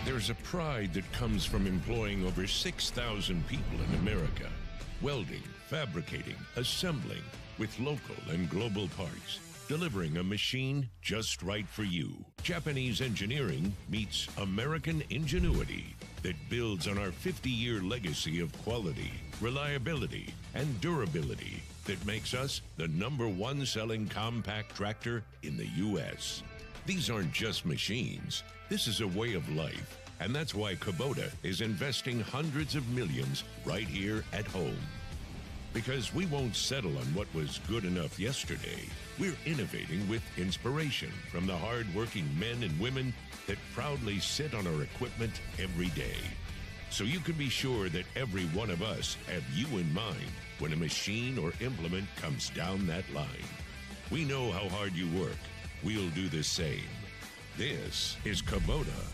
E: There's a pride that comes from employing over 6,000 people in America, welding, fabricating, assembling with local and global parts, delivering a machine just right for you. Japanese engineering meets American ingenuity that builds on our 50-year legacy of quality, reliability, and durability that makes us the #1 selling compact tractor in the U.S. These aren't just machines. This is a way of life. And that's why Kubota is investing hundreds of millions right here at home. Because we won't settle on what was good enough yesterday. We're innovating with inspiration from the hard-working men and women that proudly sit on our equipment every day. So you can be sure that every one of us have you in mind when a machine or implement comes down that line. We know how hard you work. We'll do the same. This is Kubota.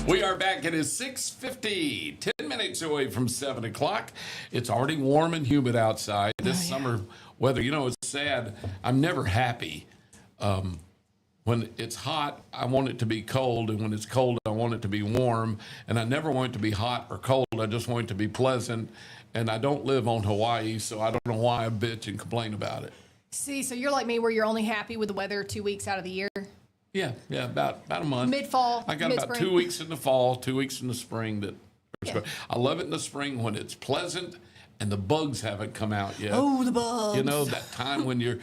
A: We are back. It is 6:50, 10 minutes away from 7 o'clock. It's already warm and humid outside. This summer weather, you know, it's sad. I'm never happy when when it's hot, I want it to be cold, and when it's cold, I want it to be warm, and I never want it to be hot or cold. I just want it to be pleasant, and I don't live on Hawaii, so I don't know why I bitch and complain about it.
B: See, so you're like me, where you're only happy with the weather 2 weeks out of the year.
A: Yeah, about a month.
B: Mid-fall,
A: I got about
B: mid-spring.
A: 2 weeks in the fall, 2 weeks in the spring.
B: Yeah.
A: I love it in the spring when it's pleasant and the bugs haven't come out yet.
B: Oh, the bugs.
A: You know, that time when you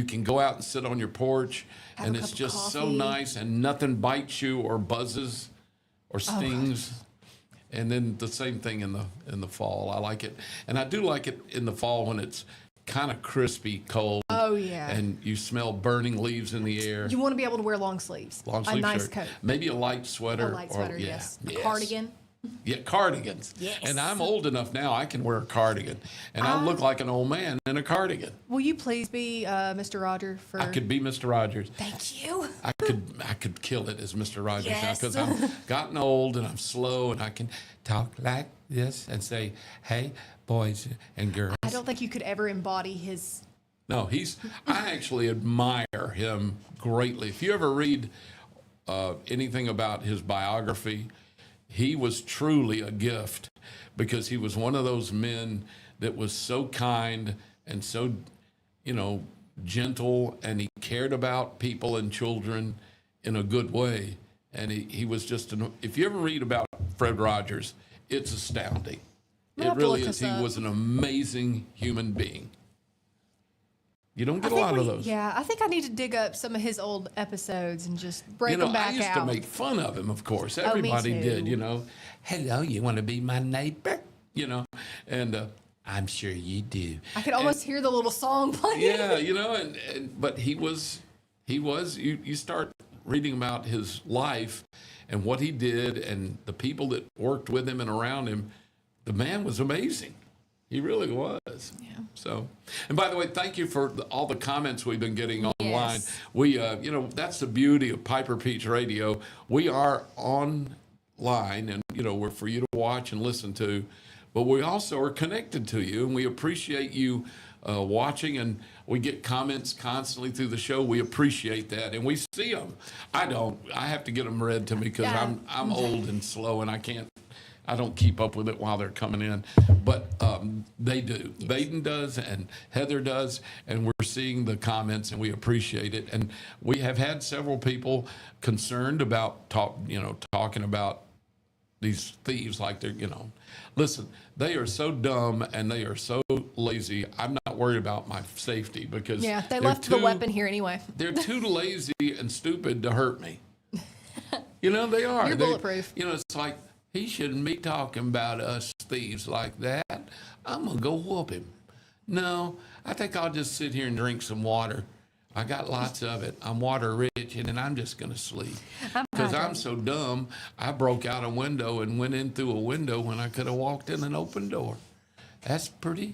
A: can go out and sit on your porch
B: Have
A: and
B: a
A: it's
B: cup of
A: just so
B: coffee.
A: nice and nothing bites you or buzzes or stings. And then the same thing in the fall. I like it. And I do like it in the fall when it's kind of crispy cold.
B: Oh, yeah.
A: And you smell burning leaves in the air.
B: You want to be able to wear long sleeves.
A: Long sleeve
B: a nice
A: shirt.
B: coat.
A: Maybe a light sweater.
B: A light sweater, yes. A
A: yes.
B: cardigan.
A: Yeah, cardigans.
B: Yes.
A: And I'm old enough now, I can wear a cardigan. And I look like an old man in a cardigan.
B: Will you please be Mr. Roger for...
A: I could be Mr. Rogers.
B: Thank you.
A: I could kill it as Mr. Rogers now
B: Yes.
A: because I've gotten old and I'm slow and I can talk like this and say, hey, boys and girls.
B: I don't think you could ever embody his...
A: No, I actually admire him greatly. If you ever read anything about his biography, he was truly a gift because he was one of those men that was so kind and so, gentle, and he cared about people and children in a good way. And he was just, if you ever read about Fred Rogers, it's astounding.
B: We'll
A: It
B: have to
A: really
B: look
A: is.
B: this
A: He
B: up.
A: was an amazing human being. You don't
B: I
A: get a
B: think
A: lot of those.
B: Yeah, I think I need to dig up some of his old episodes and just break them back
A: I used
B: out.
A: to make fun of him, of course.
B: me
A: Everybody did,
B: too.
A: Hello, you want to be my neighbor? And I'm sure you do.
B: I could almost hear the little song playing.
A: Yeah, but he was, you start reading about his life and what he did and the people that worked with him and around him. The man was amazing. He really was.
B: Yeah.
A: So, and by the way, thank you for all the comments we've been getting online.
B: Yes.
A: We, that's the beauty of Piper Peach Radio. We are online and, we're for you to watch and listen to, but we also are connected to you and we appreciate you watching, and we get comments constantly through the show. We appreciate that. And we see them. I don't, I have to get them read to me because
B: Yeah.
A: I'm old and slow and I don't keep up with it while they're coming in, but they do. Yes. Baden does, and Heather does, and we're seeing the comments, and we appreciate it. And we have had several people concerned about talking about these thieves like they're, listen, they are so dumb and they are so lazy. I'm not worried about my safety because
B: Yeah, they left the weapon here anyway.
A: They're too lazy and stupid to hurt me. They are.
B: You're bulletproof.
A: It's like, he shouldn't be talking about us thieves like that. I'm going to go whoop him. No, I think I'll just sit here and drink some water. I got lots of it. I'm water rich, and then I'm just going to sleep. Because I'm so dumb, I broke out a window and went in through a window when I could have walked in an open door. That's pretty,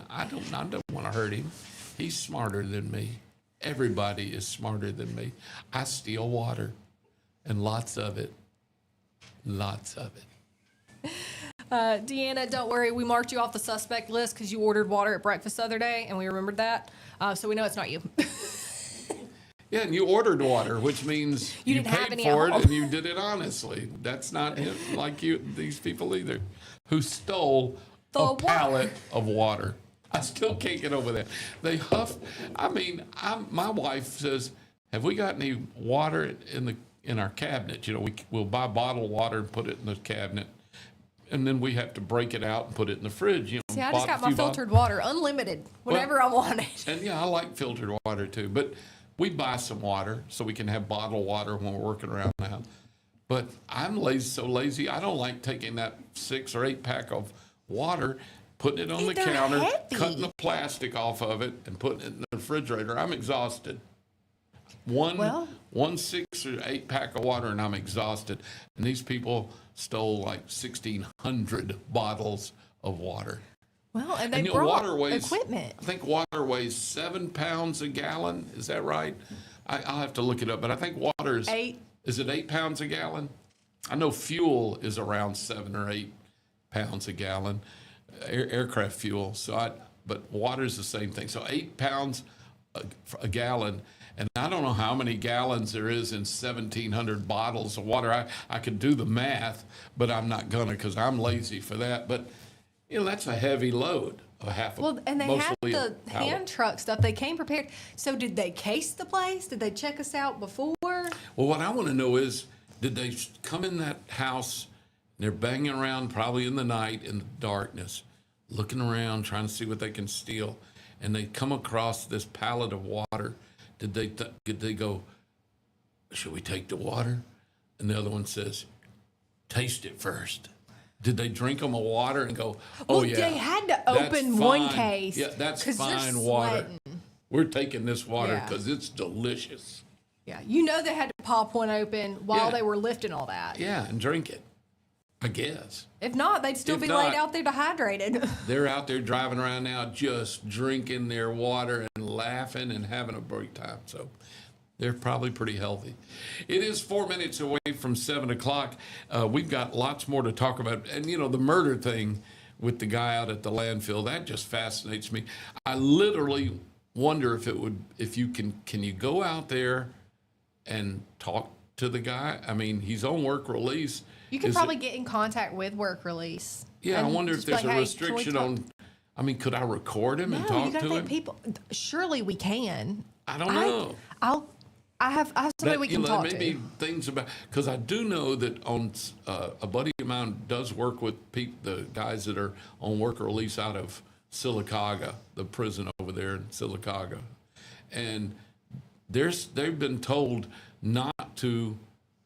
A: I don't want to hurt him. He's smarter than me. Everybody is smarter than me. I steal water, and lots of it. Lots of it.
B: Deanna, don't worry. We marked you off the suspect list because you ordered water at breakfast the other day, and we remembered that. So we know it's not you.
A: Yeah, and you ordered water, which means
B: You didn't have
A: paid
B: any
A: for
B: at
A: it
B: home.
A: and you did it honestly. That's not like these people either, who stole
B: The
A: a
B: water.
A: pallet of water. I still can't get over that. They huff. My wife says, "Have we got any water in our cabinet? We'll buy bottled water and put it in the cabinet, and then we have to break it out and put it in the fridge."
B: See, I just got my filtered water, unlimited, whenever I want it.
A: And I like filtered water too, but we buy some water so we can have bottled water when we're working around the house. But I'm so lazy. I don't like taking that 6 or 8 pack of water, putting it on the
B: They're
A: counter,
B: heavy.
A: cutting the plastic off of it, and putting it in the refrigerator. I'm exhausted. One 6 or 8 pack of water, and I'm exhausted. And these people stole like 1,600 bottles of water.
B: Well, and they
A: And
B: brought
A: water weighs,
B: equipment.
A: I think water weighs 7 pounds a gallon. Is that right? I'll have to look it up, but I think water is
B: 8.
A: Is it 8 pounds a gallon? I know fuel is around 7 or 8 pounds a gallon, aircraft fuel. But water is the same thing. So 8 pounds a gallon, And I don't know how many gallons there is in 1,700 bottles of water. I could do the math, but I'm not gonna because I'm lazy for that. But that's a heavy load.
B: Well, and they had
A: mostly
B: the hand truck stuff. They came prepared. So did they case the place? Did they check us out before?
A: Well, what I want to know is, did they come in that house? And they're banging around probably in the night in the darkness, looking around, trying to see what they can steal. And they come across this pallet of water. Did they go, should we take the water? And the other one says, taste it first. Did they drink them a water and go, oh,
B: well,
A: yeah.
B: They had to open one case.
A: Yeah, that's
B: 'cause they're
A: fine water.
B: sweating.
A: We're taking this water
B: Yeah.
A: because it's delicious.
B: Yeah, they had to pop one open while they were lifting all that.
A: Yeah, and drink it, I guess.
B: If not, they'd still
A: If
B: be
A: not-
B: laid out there dehydrated.
A: They're out there driving around now just drinking their water and laughing and having a great time. So they're probably pretty healthy. It is 4 minutes away from 7 o'clock. We've got lots more to talk about. And, the murder thing with the guy out at the landfill, that just fascinates me. I literally wonder if you can you go out there and talk to the guy? I mean, he's on work release.
B: You can probably get in contact with work release.
A: Yeah, I
B: and
A: wonder if
B: just be
A: there's
B: like,
A: a
B: "Hey,
A: restriction
B: can we talk?"
A: on. Could I record him and
B: No,
A: talk
B: you gotta
A: to
B: think
A: him?
B: people. Surely we can.
A: I don't know.
B: I have somebody we can talk
A: there may
B: to.
A: be things about, because I do know that on a buddy of mine does work with the guys that are on work release out of Sylacauga, the prison over there in Sylacauga, and they've been told not to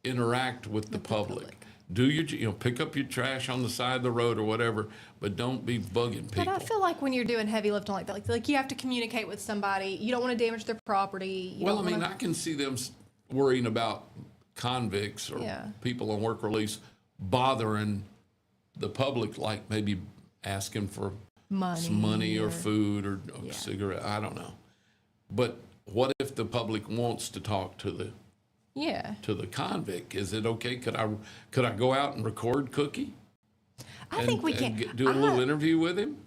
A: interact with the public. Do pick up your trash on the side of the road or whatever, but don't be bugging people.
B: But I feel like when you're doing heavy lifting like that, like you have to communicate with somebody. You don't want to damage their property. You
A: Well, I
B: don't
A: mean,
B: wanna-
A: I can see them worrying about convicts or
B: Yeah.
A: people on work release bothering the public, like maybe asking for some money or food or a cigarette. I don't know. But what if the public wants to talk to the convict? Is it okay? Could I go out and record Cookie?
B: I think we can
A: do a little interview with him.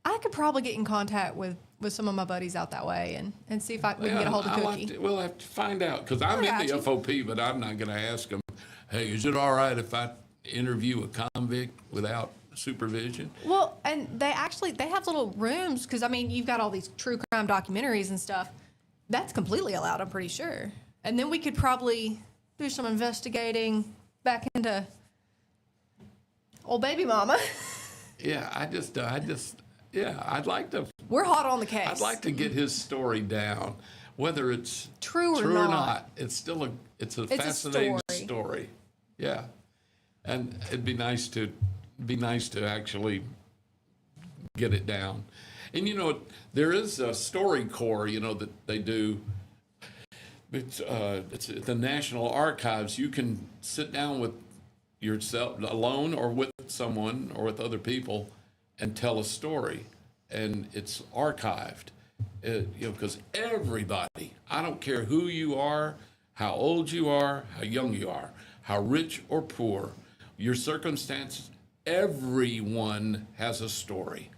B: I could probably get in contact with some of my buddies out that way and see if we can get a hold of Cookie.
A: We'll have to find out, because I'm
B: I
A: in
B: got
A: the
B: you.
A: FOP, but I'm not going to ask them, hey, is it all right if I interview a convict without supervision?
B: Well, and they have little rooms because you've got all these true crime documentaries and stuff. That's completely allowed, I'm pretty sure. And then we could probably do some investigating back into old baby mama.
A: Yeah, I'd like to.
B: We're hot on the case.
A: I'd like to get his story down, whether it's
B: True or not.
A: It's still a
B: a
A: fascinating
B: story.
A: story. Yeah, and it'd be nice to actually get it down. And there is a story corps, that they do. It's at the National Archives. You can sit down with yourself alone or with someone or with other people and tell a story, and it's archived. Because everybody, I don't care who you are, how old you are, how young you are, how rich or poor, your circumstances, everyone has a story.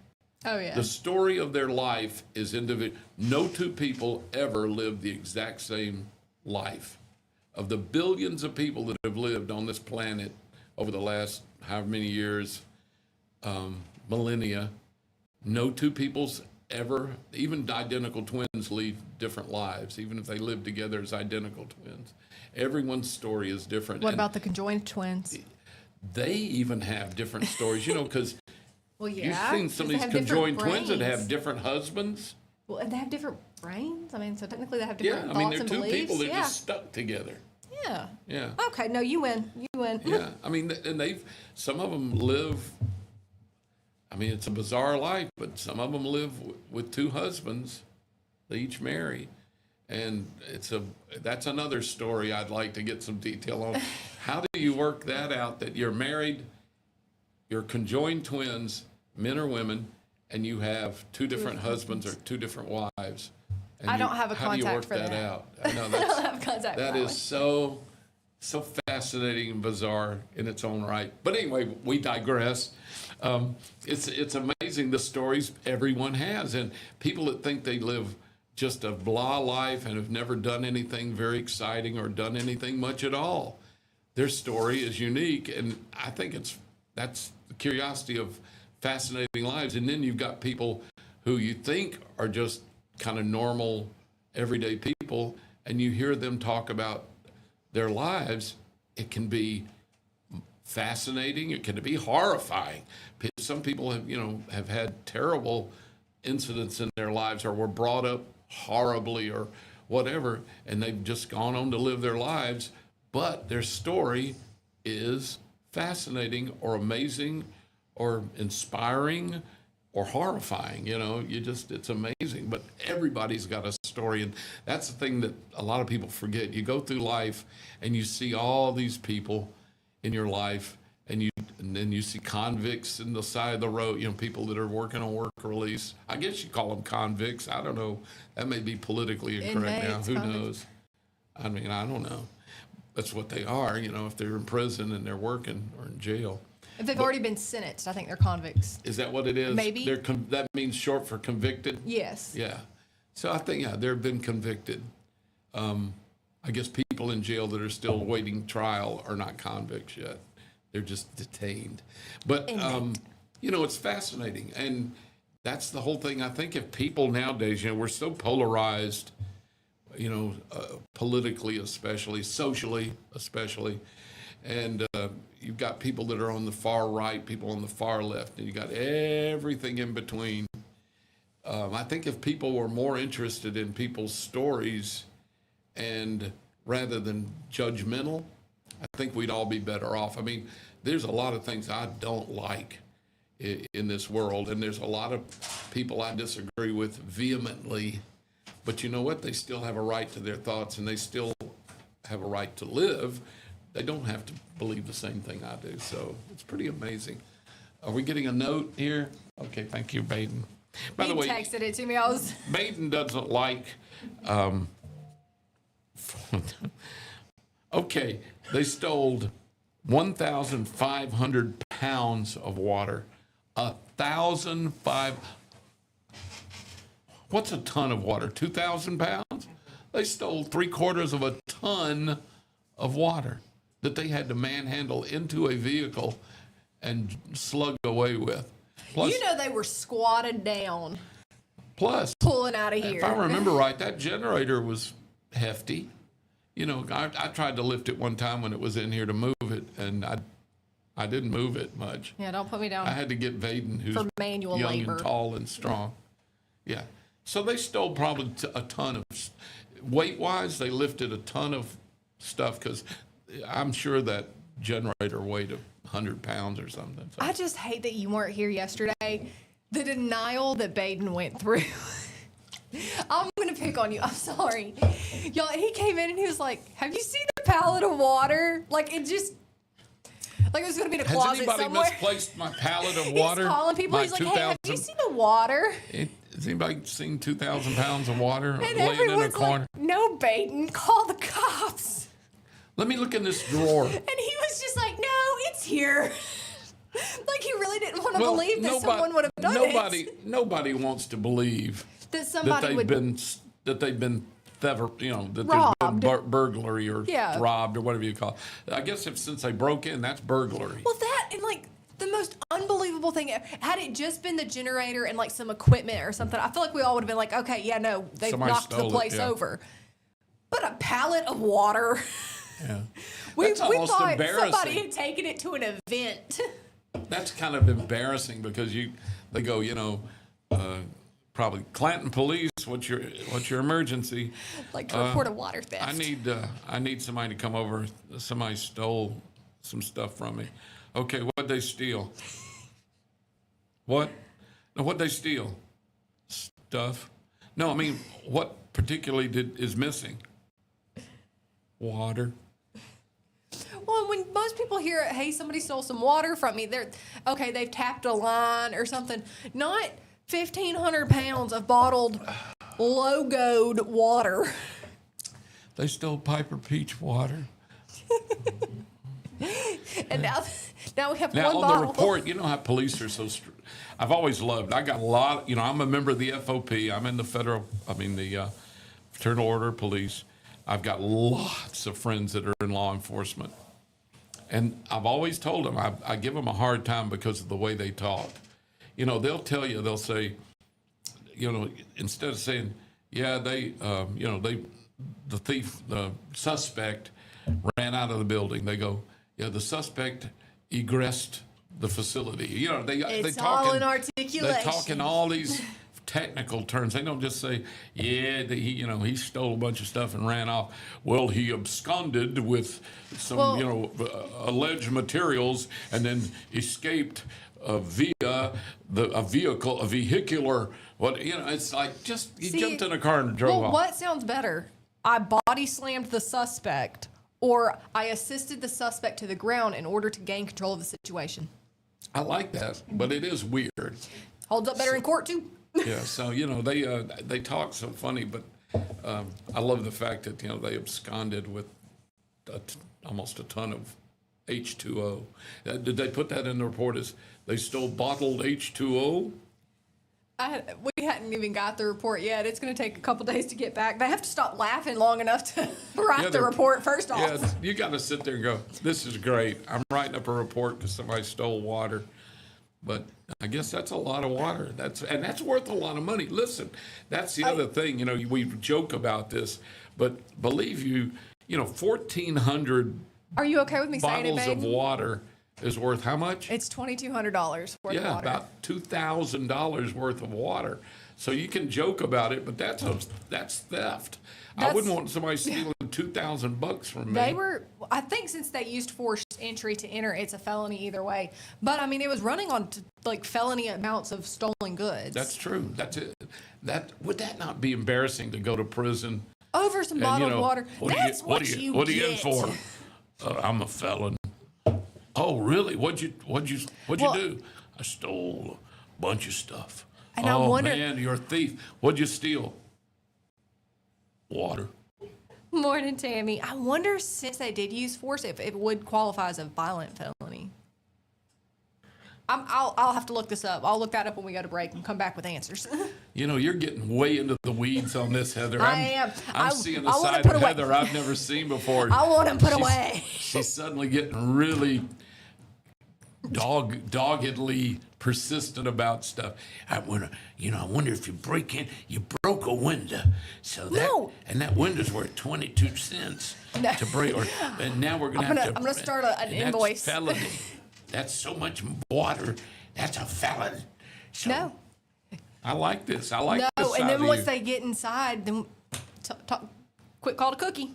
B: Oh, yeah.
A: The story of their life is individual. No two people ever live the exact same life. Of the billions of people that have lived on this planet over the last however many years, millennia, no two people's ever, even identical twins lead different lives, even if they live together as identical twins. Everyone's story is different.
B: What
A: And
B: about the conjoined twins?
A: they even have different stories, because
B: Well,
A: you've
B: yeah.
A: seen some of
B: 'cause they
A: these
B: have different
A: conjoined twins that
B: brains.
A: have different husbands.
B: Well, and they have different brains. So technically they have
A: Yeah,
B: different
A: I mean,
B: thoughts
A: they're
B: and
A: two
B: beliefs.
A: people that are
B: yeah.
A: just stuck together.
B: Yeah.
A: Yeah.
B: Okay, no, you win. You win.
A: Yeah, I mean, and some of them live, it's a bizarre life, but some of them live with two husbands. They each marry. And that's another story I'd like to get some detail on. How do you work that out, that you're married, you're conjoined twins, men or women, and you have two different husbands or two different wives? And
B: I don't have a
A: how do you
B: contact
A: work
B: for
A: that
B: that.
A: out? I know
B: I
A: that's,
B: don't have contact
A: that
B: for
A: is so fascinating and bizarre in its own right. But anyway, we digress. It's amazing the stories everyone has, and people that think they live just a blah life and have never done anything very exciting or done anything much at all. Their story is unique, and I think that's the curiosity of fascinating lives. And then you've got people who you think are just kind of normal, everyday people, and you hear them talk about their lives. It can be fascinating. It can be horrifying. Some people have had terrible incidents in their lives or were brought up horribly or whatever, and they've just gone on to live their lives, but their story is fascinating or amazing or inspiring or horrifying. It's amazing. But everybody's got a story, and that's the thing that a lot of people forget. You go through life and you see all these people in your life, and then you see convicts in the side of the road, people that are working on work release. I guess you call them convicts. I don't know. That may be politically incorrect now. Who knows? I mean, I don't know. That's what they are, if they're in prison and they're working or in jail.
B: If they've already been sentenced, I think they're convicts.
A: Is that what it is?
B: Maybe.
A: That means short for convicted?
B: Yes.
A: Yeah. So I think, they've been convicted. I guess people in jail that are still waiting trial are not convicts yet. They're just detained. But, it's fascinating. And that's the whole thing. I think if people nowadays, we're so polarized, politically especially, socially especially. And you've got people that are on the far right, people on the far left, and you got everything in between. I think if people were more interested in people's stories and rather than judgmental, I think we'd all be better off. I mean, there's a lot of things I don't like in this world, and there's a lot of people I disagree with vehemently. But you know what? They still have a right to their thoughts, and they still have a right to live. They don't have to believe the same thing I do. So it's pretty amazing. Are we getting a note here? Okay, thank you, Baden. By the way,
B: texted it to me.
A: Baden doesn't like. Okay, they stole 1,500 pounds of water. 1,500. What's a ton of water? 2,000 pounds? They stole 3/4 of a ton of water that they had to manhandle into a vehicle and slug away with. Plus,
B: they were squatted down.
A: Plus,
B: pulling out of here.
A: If I remember right, that generator was hefty. I tried to lift it one time when it was in here to move it, and I didn't move it much.
B: Yeah, don't put me down.
A: I had to get Vaden, who's
B: for manual
A: young
B: labor.
A: and tall and strong. Yeah. So they stole probably a ton of, weight-wise, they lifted a ton of stuff because I'm sure that generator weighed 100 pounds or something. So.
B: I just hate that you weren't here yesterday. The denial that Baden went through. I'm going to pick on you. I'm sorry. Y'all, he came in and he was like, have you seen the pallet of water? Like, it just... Like it was going to be in a closet
A: somewhere. Has anybody misplaced my pallet of water?
B: He's calling people. He's like, hey, have you seen the water?
A: Has anybody seen 2,000 pounds of water
B: and
A: laying in a corner?
B: Like, no, Baden, call the cops.
A: Let me look in this drawer.
B: And he was just like, no, it's here. Like he really didn't want to believe that someone would have done it.
A: Nobody wants to believe
B: that somebody
A: that they've been that
B: robbed.
A: There's been burglary or robbed or whatever you call it. I guess since they broke in, that's burglary.
B: Well, that and like the most unbelievable thing, had it just been the generator and like some equipment or something, I feel like we all would have been like, okay, yeah, no, they've knocked the place over. But a pallet of water.
A: Yeah.
B: we
A: That's
B: thought
A: embarrassing.
B: Somebody had taken it to an event.
A: That's kind of embarrassing because they go, probably Clanton Police. What's your emergency?
B: Like to report a water theft.
A: I need somebody to come over. Somebody stole some stuff from me. Okay, what'd they steal? What? No, what'd they steal? Stuff? No, I mean, what particularly is missing? Water.
B: Well, when most people hear, hey, somebody stole some water from me, they've tapped a line or something. Not 1,500 pounds of bottled, logoed water.
A: They stole Piper Peach water.
B: And now we have
A: Now,
B: one
A: on
B: bottle.
A: the report, you know how police are so I've always loved, I got a lot, I'm a member of the FOP. I'm in the Fraternal Order of Police. I've got lots of friends that are in law enforcement. And I've always told them, I give them a hard time because of the way they talk. They'll tell you, they'll say, instead of saying, yeah, the suspect ran out of the building. They go, yeah, the suspect egressed the facility. They talk
B: all
A: in
B: in articulation.
A: They talk in all these technical terms. They don't just say, yeah, he stole a bunch of stuff and ran off. Well, he absconded with some, alleged materials and then escaped via a vehicular. It's like he jumped in a car and drove off.
B: What sounds better? I body slammed the suspect, or I assisted the suspect to the ground in order to gain control of the situation.
A: I like that, but it is weird.
B: Holds up better in court too.
A: Yeah, so they talk so funny, but I love the fact that they absconded with almost a ton of H2O. Did they put that in the report as they stole bottled H2O?
B: We hadn't even got the report yet. It's going to take a couple days to get back. They have to stop laughing long enough to write the report first off.
A: Yeah, you got to sit there and go, this is great. I'm writing up a report because somebody stole water. But I guess that's a lot of water. That's worth a lot of money. Listen, that's the other thing. We joke about this, but believe you, 1,400
B: Are you okay with me saying it,
A: bottles
B: babe?
A: of water is worth how much?
B: It's $2,200 worth of
A: Yeah,
B: water.
A: about $2,000 worth of water. So you can joke about it, but that's theft. I wouldn't want somebody stealing $2,000 from me.
B: I think since they used forced entry to enter, it's a felony either way. But I mean, it was running on felony amounts of stolen goods.
A: That's true. That's it. Would that not be embarrassing to go to prison
B: over some bottled water? That's
A: what are you in for? I'm a felon. Oh, really? What'd you do? I stole a bunch of stuff.
B: And I wonder,
A: man, you're a thief. What'd you steal? Water.
B: Morning, Tammy. I wonder, since they did use force, if it would qualify as a violent felony. I'll have to look this up. I'll look that up when we go to break and come back with answers.
A: You're getting way into the weeds on this, Heather.
B: I am.
A: I'm seeing a side of Heather I've never seen before.
B: I want him put away.
A: She's suddenly getting really doggedly persistent about stuff. I wonder if you break in, you broke a window, and that window's worth 22 cents to break. And now we're I'm gonna
B: start an invoice.
A: That's felony. That's so much water. That's a felon. So,
B: no.
A: I like this. I like this.
B: No, and then once they get inside, then quick call to Cookie.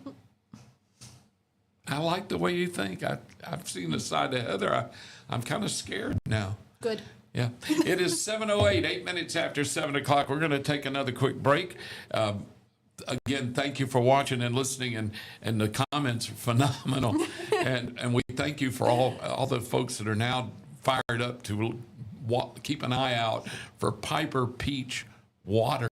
A: I like the way you think. I've seen the side of Heather. I'm kind of scared now.
B: Good.
A: Yeah. It is 7:08, 8 minutes after 7 o'clock. We're going to take another quick break. Again, thank you for watching and listening, and the comments are phenomenal. and we thank you for all the folks that are now fired up to keep an eye out for Piper Peach water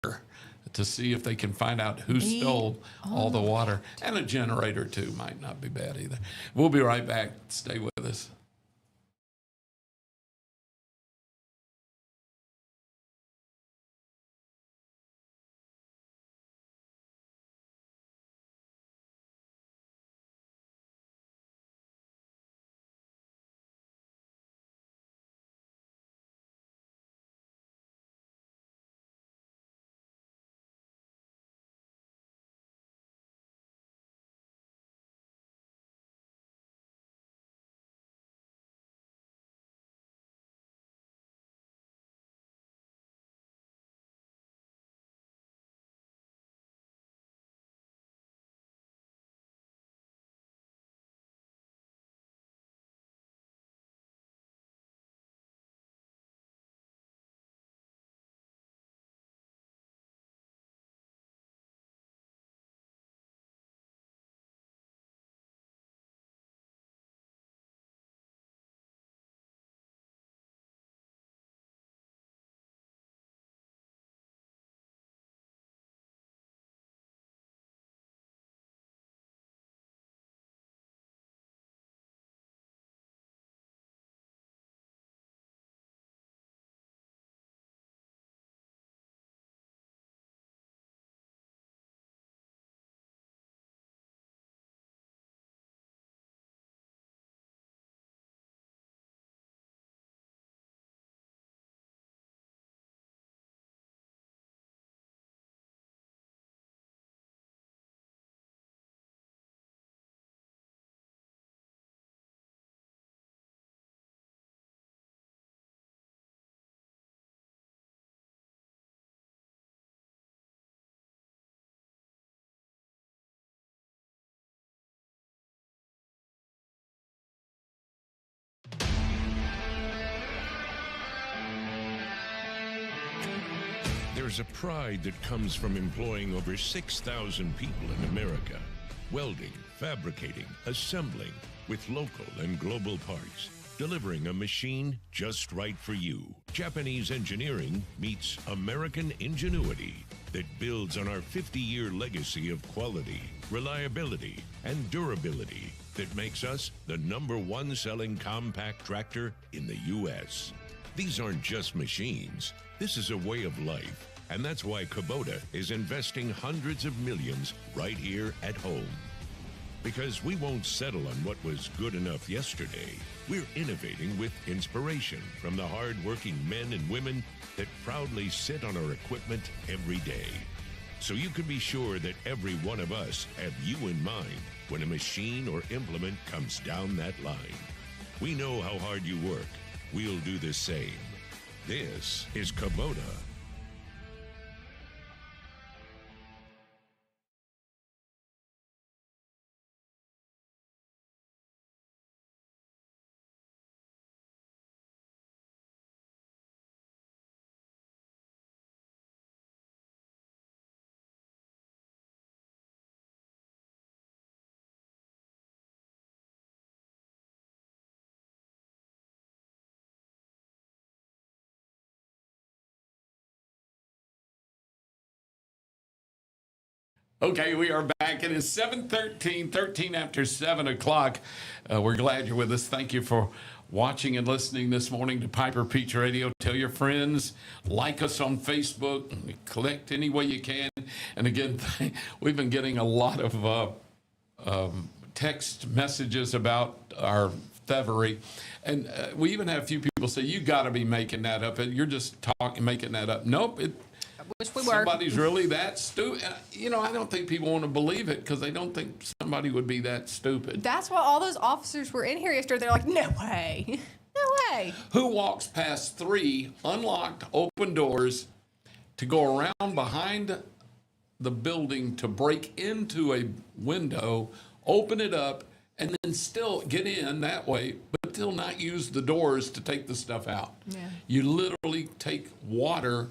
A: to see if they can find out who stole all the water. And a generator, too, might not be bad either. We'll be right back. Stay with us.
E: There's a pride that comes from employing over 6,000 people in America. Welding, fabricating, assembling with local and global parts. Delivering a machine just right for you. Japanese engineering meets American ingenuity that builds on our 50-year legacy of quality, reliability, and durability that makes us the #1 selling compact tractor in the U.S. These aren't just machines. This is a way of life. And that's why Kubota is investing hundreds of millions right here at home. Because we won't settle on what was good enough yesterday. We're innovating with inspiration from the hard-working men and women that proudly sit on our equipment every day. So you can be sure that every one of us have you in mind when a machine or implement comes down that line. We know how hard you work. We'll do the same. This is Kubota.
A: Okay, we are back. It is 7:13, 13 after 7 o'clock. We're glad you're with us. Thank you for watching and listening this morning to Piper Peach Radio. Tell your friends, like us on Facebook, collect any way you can. And again, we've been getting a lot of text messages about our thievery. And we even have a few people say, you got to be making that up. You're just making that up. Nope,
B: Wish we were.
A: somebody's really that stupid. You know, I don't think people want to believe it because they don't think somebody would be that stupid.
B: That's why all those officers were in here yesterday. They're like, no way. No way.
A: Who walks past 3 unlocked open doors to go around behind the building to break into a window, open it up, and then still get in that way, but still not use the doors to take the stuff out?
B: Yeah.
A: You literally take water.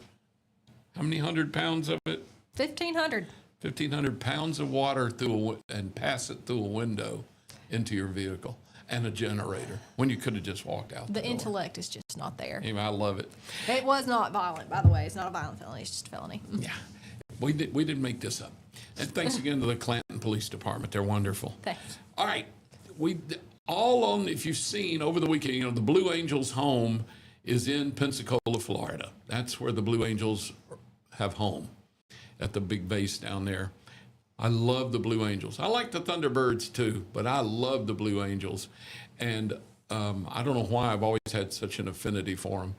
A: How many 100 pounds of it?
B: 1,500.
A: 1,500 pounds of water and pass it through a window into your vehicle and a generator when you could have just walked out
B: The
A: door.
B: intellect is just not there.
A: Anyway, I love it.
B: It was not violent, by the way. It's not a violent felony. It's just a felony.
A: Yeah, we didn't make this up. And thanks again to the Clanton Police Department. They're wonderful.
B: Thanks.
A: All right, if you've seen over the weekend, you know, the Blue Angels home is in Pensacola, Florida. That's where the Blue Angels have home, at the big base down there. I love the Blue Angels. I like the Thunderbirds too, but I love the Blue Angels. And I don't know why I've always had such an affinity for them.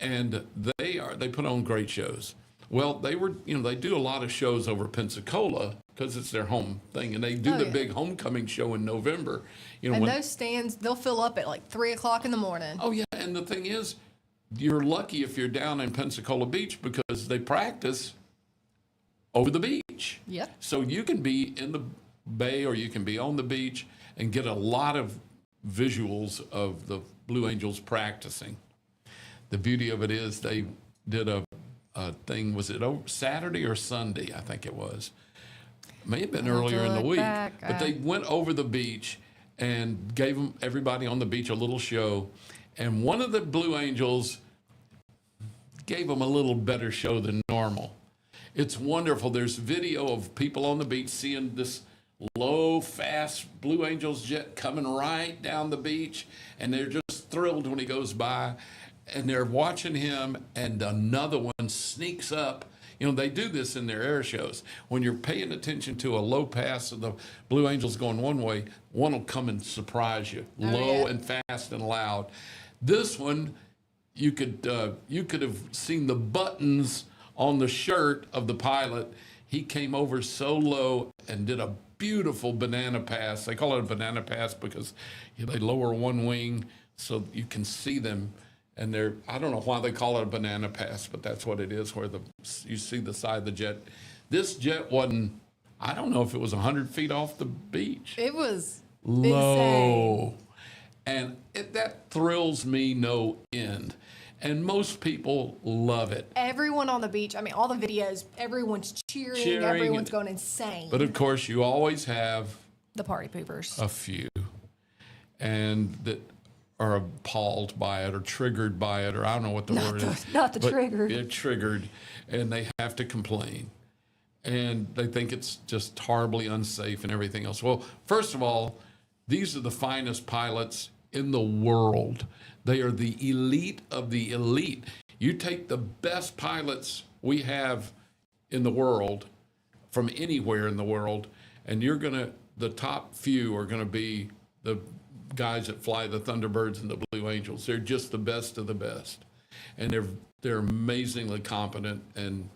A: And they put on great shows. Well, they do a lot of shows over Pensacola because it's their home thing. And they do the big homecoming show in November. You know,
B: And those stands, they'll fill up at like 3 o'clock in the morning.
A: Oh yeah, and the thing is, you're lucky if you're down in Pensacola Beach because they practice over the beach.
B: Yep.
A: So you can be in the bay or you can be on the beach and get a lot of visuals of the Blue Angels practicing. The beauty of it is they did a thing, was it Saturday or Sunday? I think it was. May have been earlier in the week. But they went over the beach and gave everybody on the beach a little show. And one of the Blue Angels gave them a little better show than normal. It's wonderful. There's video of people on the beach seeing this low, fast Blue Angels jet coming right down the beach. And they're just thrilled when he goes by. And they're watching him, and another one sneaks up. You know, they do this in their air shows. When you're paying attention to a low pass of the Blue Angels going one way, one will come and surprise you, low and fast and loud. This one, you could have seen the buttons on the shirt of the pilot. He came over so low and did a beautiful banana pass. They call it a banana pass because they lower one wing so you can see them. And I don't know why they call it a banana pass, but that's what it is, where you see the side of the jet. This jet wasn't, I don't know if it was 100 feet off the beach.
B: It was
A: low.
B: insane.
A: And that thrills me no end. And most people love it.
B: Everyone on the beach, I mean, all the videos, everyone's cheering everyone's going insane.
A: But of course, you always have
B: the party poopers.
A: a few, and that are appalled by it or triggered by it, or I don't know what the word is.
B: Not the
A: but
B: triggered.
A: They're triggered, and they have to complain. And they think it's just horribly unsafe and everything else. Well, first of all, these are the finest pilots in the world. They are the elite of the elite. You take the best pilots we have in the world, from anywhere in the world, and the top few are gonna be the guys that fly the Thunderbirds and the Blue Angels. They're just the best of the best. And they're amazingly competent, and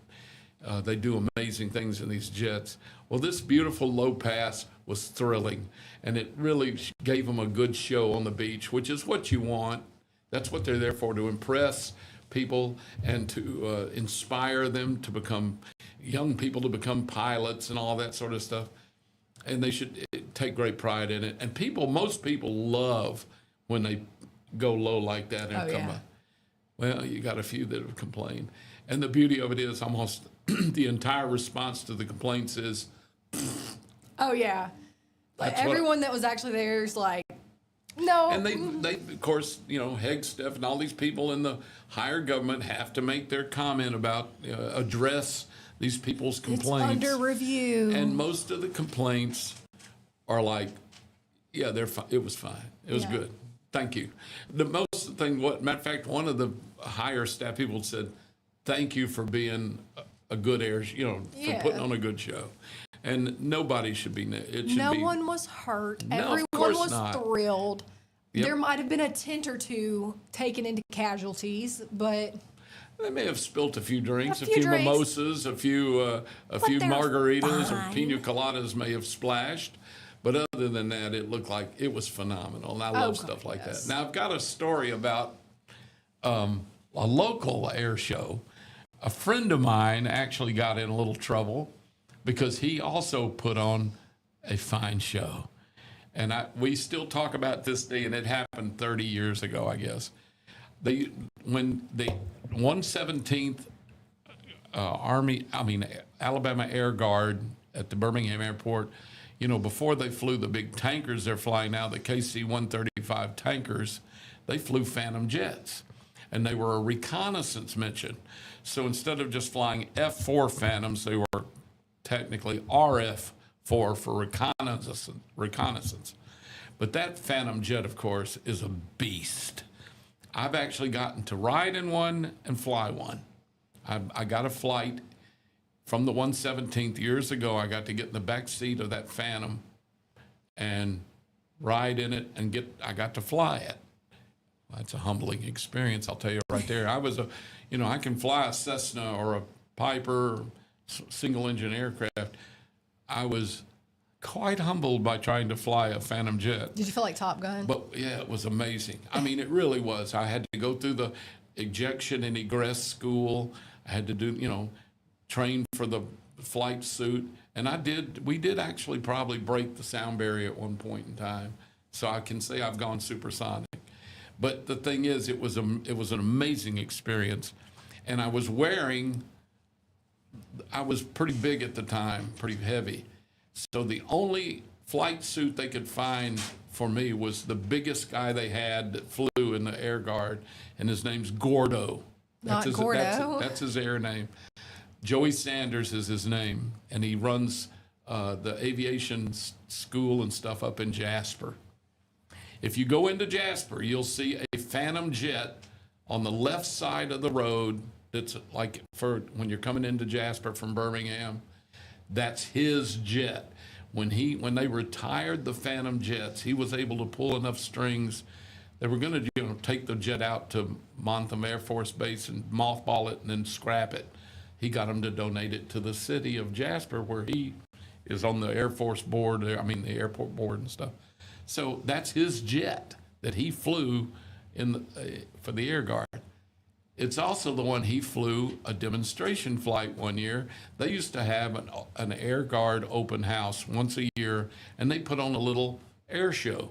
A: they do amazing things in these jets. Well, this beautiful low pass was thrilling, and it really gave them a good show on the beach, which is what you want. That's what they're there for, to impress people and to inspire them to become young people, to become pilots and all that sort of stuff. And they should take great pride in it. And most people love when they go low like that and come up. Well, you got a few that have complained. And the beauty of it is almost the entire response to the complaints is,
B: oh, yeah. Like everyone that was actually there is like, no.
A: And they of course, Hegsteff and all these people in the higher government have to make their comment about, address these people's complaints.
B: It's under review.
A: And most of the complaints are like, yeah, it was fine. It was good. Thank you. The most thing, matter of fact, one of the higher staff people said, thank you for being a good for putting on a good show. And nobody should be,
B: no one was hurt.
A: No,
B: Everyone
A: of course
B: was
A: not.
B: thrilled.
A: Yep.
B: There might have been a tent or two taken into casualties, but
A: they may have spilt a few drinks, a
B: few
A: few
B: drinks.
A: mimosas, a few
B: they're
A: margaritas or
B: fine.
A: pina coladas may have splashed. But other than that, it looked like it was phenomenal. And I love stuff like that. Now, I've got a story about a local air show. A friend of mine actually got in a little trouble because he also put on a fine show. And we still talk about this day, and it happened 30 years ago, I guess. When the 117th Alabama Air Guard at the Birmingham Airport, before they flew the big tankers they're flying now, the KC-135 tankers, they flew Phantom jets. And they were a reconnaissance mission. So instead of just flying F-4 Phantoms, they were technically RF-4 for reconnaissance. But that Phantom jet, of course, is a beast. I've actually gotten to ride in one and fly one. I got a flight from the 117th years ago. I got to get in the back seat of that Phantom and ride in it, and I got to fly it. That's a humbling experience, I'll tell you right there. I can fly a Cessna or a Piper, or single engine aircraft. I was quite humbled by trying to fly a Phantom jet.
B: Did you feel like Top Gun?
A: But yeah, it was amazing. I mean, it really was. I had to go through the ejection and egress school. I had to do, train for the flight suit. And we did actually probably break the sound barrier at one point in time. So I can say I've gone supersonic. But the thing is, it was an amazing experience. And I was pretty big at the time, pretty heavy. So the only flight suit they could find for me was the biggest guy they had that flew in the Air Guard, and his name's Gordo.
B: Gordo.
A: That's his air name. Joey Sanders is his name, and he runs the aviation school and stuff up in Jasper. If you go into Jasper, you'll see a Phantom jet on the left side of the road. That's like for when you're coming into Jasper from Birmingham. That's his jet. When they retired the Phantom jets, he was able to pull enough strings. They were going to take the jet out to Montham Air Force Base and mothball it and then scrap it. He got them to donate it to the city of Jasper, where he is on the Air Force board, the airport board and stuff. So that's his jet that he flew for the Air Guard. It's also the one he flew a demonstration flight one year. They used to have an Air Guard open house once a year, and they put on a little air show.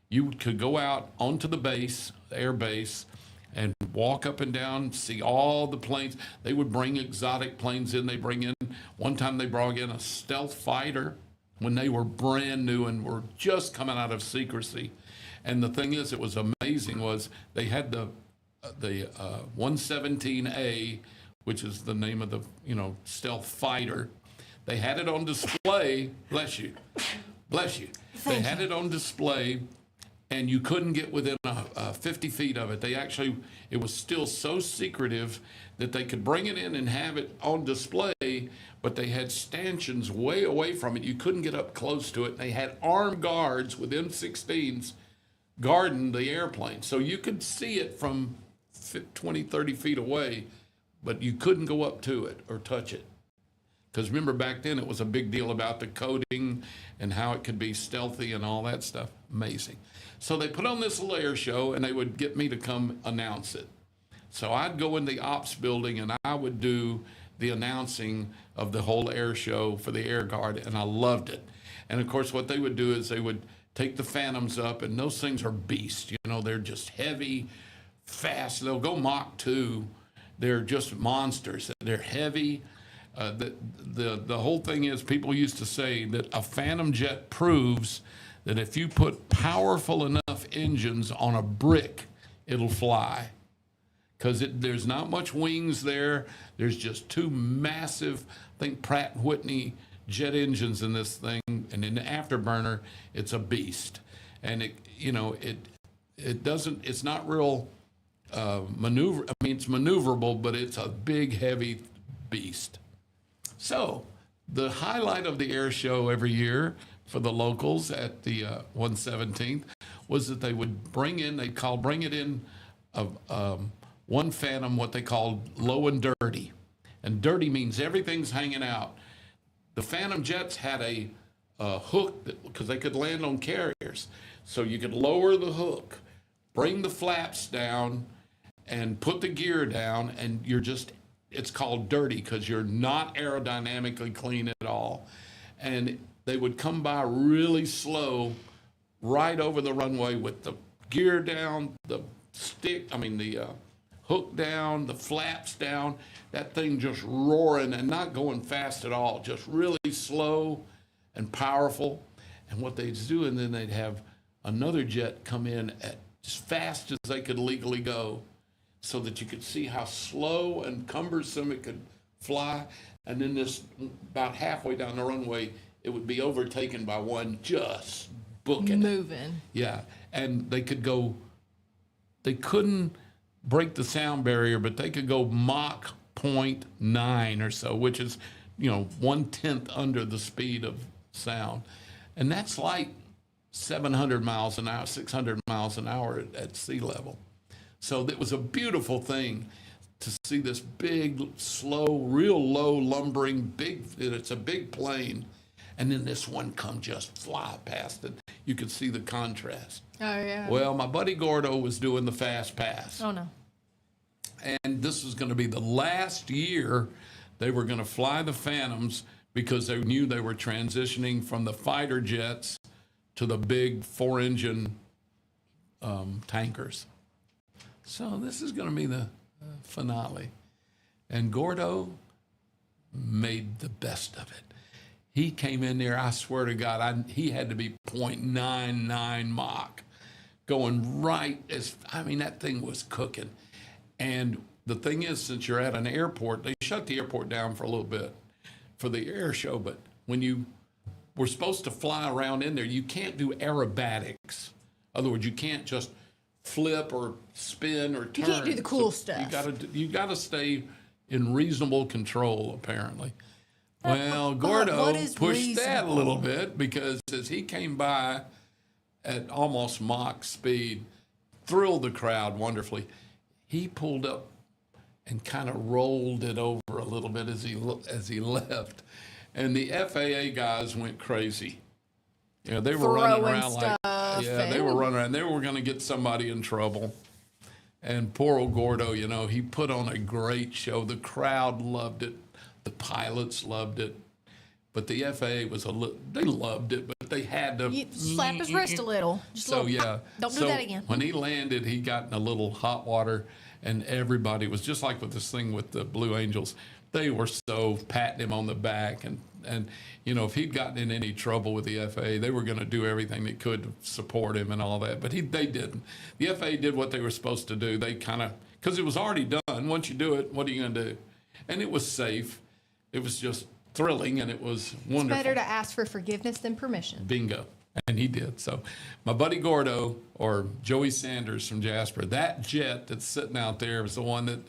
A: You could go out onto the base, the air base, and would walk up and down, see all the planes. They would bring exotic planes in. They bring in, one time they brought in a stealth fighter when they were brand new and were just coming out of secrecy. And the thing is, it was amazing, was they had the 117A, which is the name of the, stealth fighter. They had it on display. Bless you. Bless you. They had it on display, and you couldn't get within 50 feet of it. It was still so secretive that they could bring it in and have it on display, but they had stanchions way away from it. You couldn't get up close to it. They had armed guards with M16s guarding the airplane. So you could see it from 20, 30 feet away, but you couldn't go up to it or touch it. Because remember, back then it was a big deal about the coding and how it could be stealthy and all that stuff. Amazing. So they put on this little air show, and they would get me to come announce it. So I'd go in the ops building, and I would do the announcing of the whole air show for the Air Guard, and I loved it. And of course, what they would do is they would take the Phantoms up, and those things are beasts. They're just heavy, fast. They'll go Mach 2. They're just monsters. They're heavy. The whole thing is, people used to say that a Phantom jet proves that if you put powerful enough engines on a brick, it'll fly. Because there's not much wings there. There's just two massive, I think, Pratt & Whitney jet engines in this thing, and in the afterburner, it's a beast. And it's not real maneuver. I mean, it's maneuverable, but it's a big, heavy beast. So the highlight of the air show every year for the locals at the 117th was that they would bring it in one Phantom, what they called low and dirty. And dirty means everything's hanging out. The Phantom jets had a hook, because they could land on carriers. So you could lower the hook, bring the flaps down, and put the gear down, and it's called dirty because you're not aerodynamically clean at all. And they would come by really slow right over the runway with the gear down, the hook down, the flaps down, that thing just roaring and not going fast at all, just really slow and powerful. And what they'd do, and then they'd have another jet come in at as fast as they could legally go, so that you could see how slow and cumbersome it could fly. And then about halfway down the runway, it would be overtaken by one just booking
B: moving.
A: Yeah, and they couldn't break the sound barrier, but they could go Mach 0.9 or so, which is, 1/10 under the speed of sound. And that's like 700 miles an hour, 600 miles an hour at sea level. So it was a beautiful thing to see this big, slow, real low lumbering, it's a big plane. And then this one come just fly past it. You could see the contrast.
B: Oh, yeah.
A: Well, my buddy Gordo was doing the fast pass.
B: Oh, no.
A: And this was going to be the last year they were going to fly the Phantoms, because they knew they were transitioning from the fighter jets to the big 4-engine tankers. So this is going to be the finale. And Gordo made the best of it. He came in there, I swear to God, he had to be 0.99 Mach, going right that thing was cooking. And the thing is, since you're at an airport, they shut the airport down for a little bit for the air show, but when you were supposed to fly around in there, you can't do aerobatics. In other words, you can't just flip or spin or turn.
B: You can't do the cool stuff.
A: You gotta stay in reasonable control, apparently. Well, Gordo pushed that a little bit, because as he came by at almost Mach speed, thrilled the crowd wonderfully. He pulled up and kind of rolled it over a little bit as he left, and the FAA guys went crazy. They were running around they were running around. They were going to get somebody in trouble. And poor old Gordo, he put on a great show. The crowd loved it. The pilots loved it. But the FAA they loved it, but they had to
B: You slap his wrist a little. Just a
A: So
B: little,
A: yeah,
B: don't do
A: so
B: that again.
A: When he landed, he got in a little hot water, and everybody was just like with this thing with the Blue Angels. They were so patting him on the back, and you know, if he'd gotten in any trouble with the FAA, they were going to do everything they could to support him and all that. But they didn't. The FAA did what they were supposed to do. They kind of, because it was already done. Once you do it, what are you going to do? And it was safe. It was just thrilling, and it was wonderful.
B: Better to ask for forgiveness than permission.
A: Bingo. And he did. So my buddy Gordo, or Joey Sanders from Jasper, that jet that's sitting out there was the one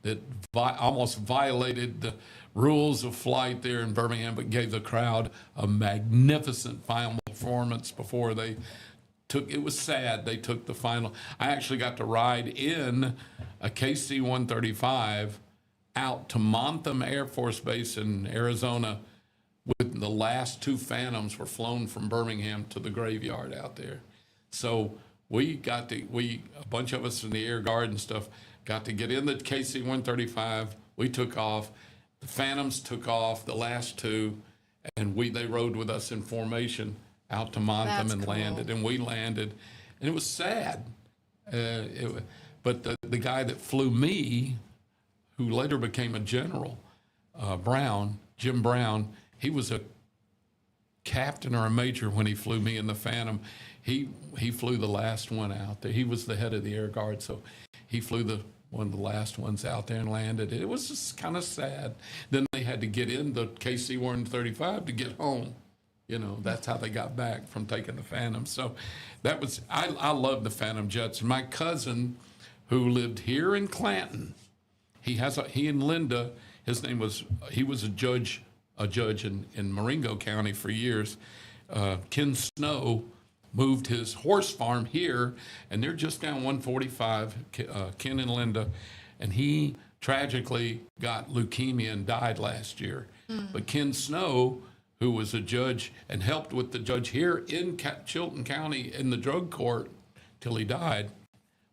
A: that almost violated the rules of flight there in Birmingham, but gave the crowd a magnificent final performance before they took. It was sad. They took the final. I actually got to ride in a KC-135 out to Montham Air Force Base in Arizona, with the last two Phantoms were flown from Birmingham to the graveyard out there. So a bunch of us in the Air Guard and stuff got to get in the KC-135. We took off. The Phantoms took off, the last two, and they rode with us in formation out to Montham.
B: That's
A: and
B: cool.
A: landed. And we landed, and it was sad. But the guy that flew me, who later became a general, Jim Brown, he was a captain or a major when he flew me in the Phantom. He flew the last one out there. He was the head of the Air Guard, so he flew one of the last ones out there and landed. It was just kind of sad. Then they had to get in the KC-135 to get home. You know, that's how they got back from taking the Phantom. So that was, I love the Phantom jets. My cousin, who lived here in Clanton, he and Linda, he was a judge in Marengo County for years. Ken Snow moved his horse farm here, and they're just down 145, Ken and Linda, and he tragically got leukemia and died last year. But Ken Snow, who was a judge and helped with the judge here in Chilton County in the drug court till he died,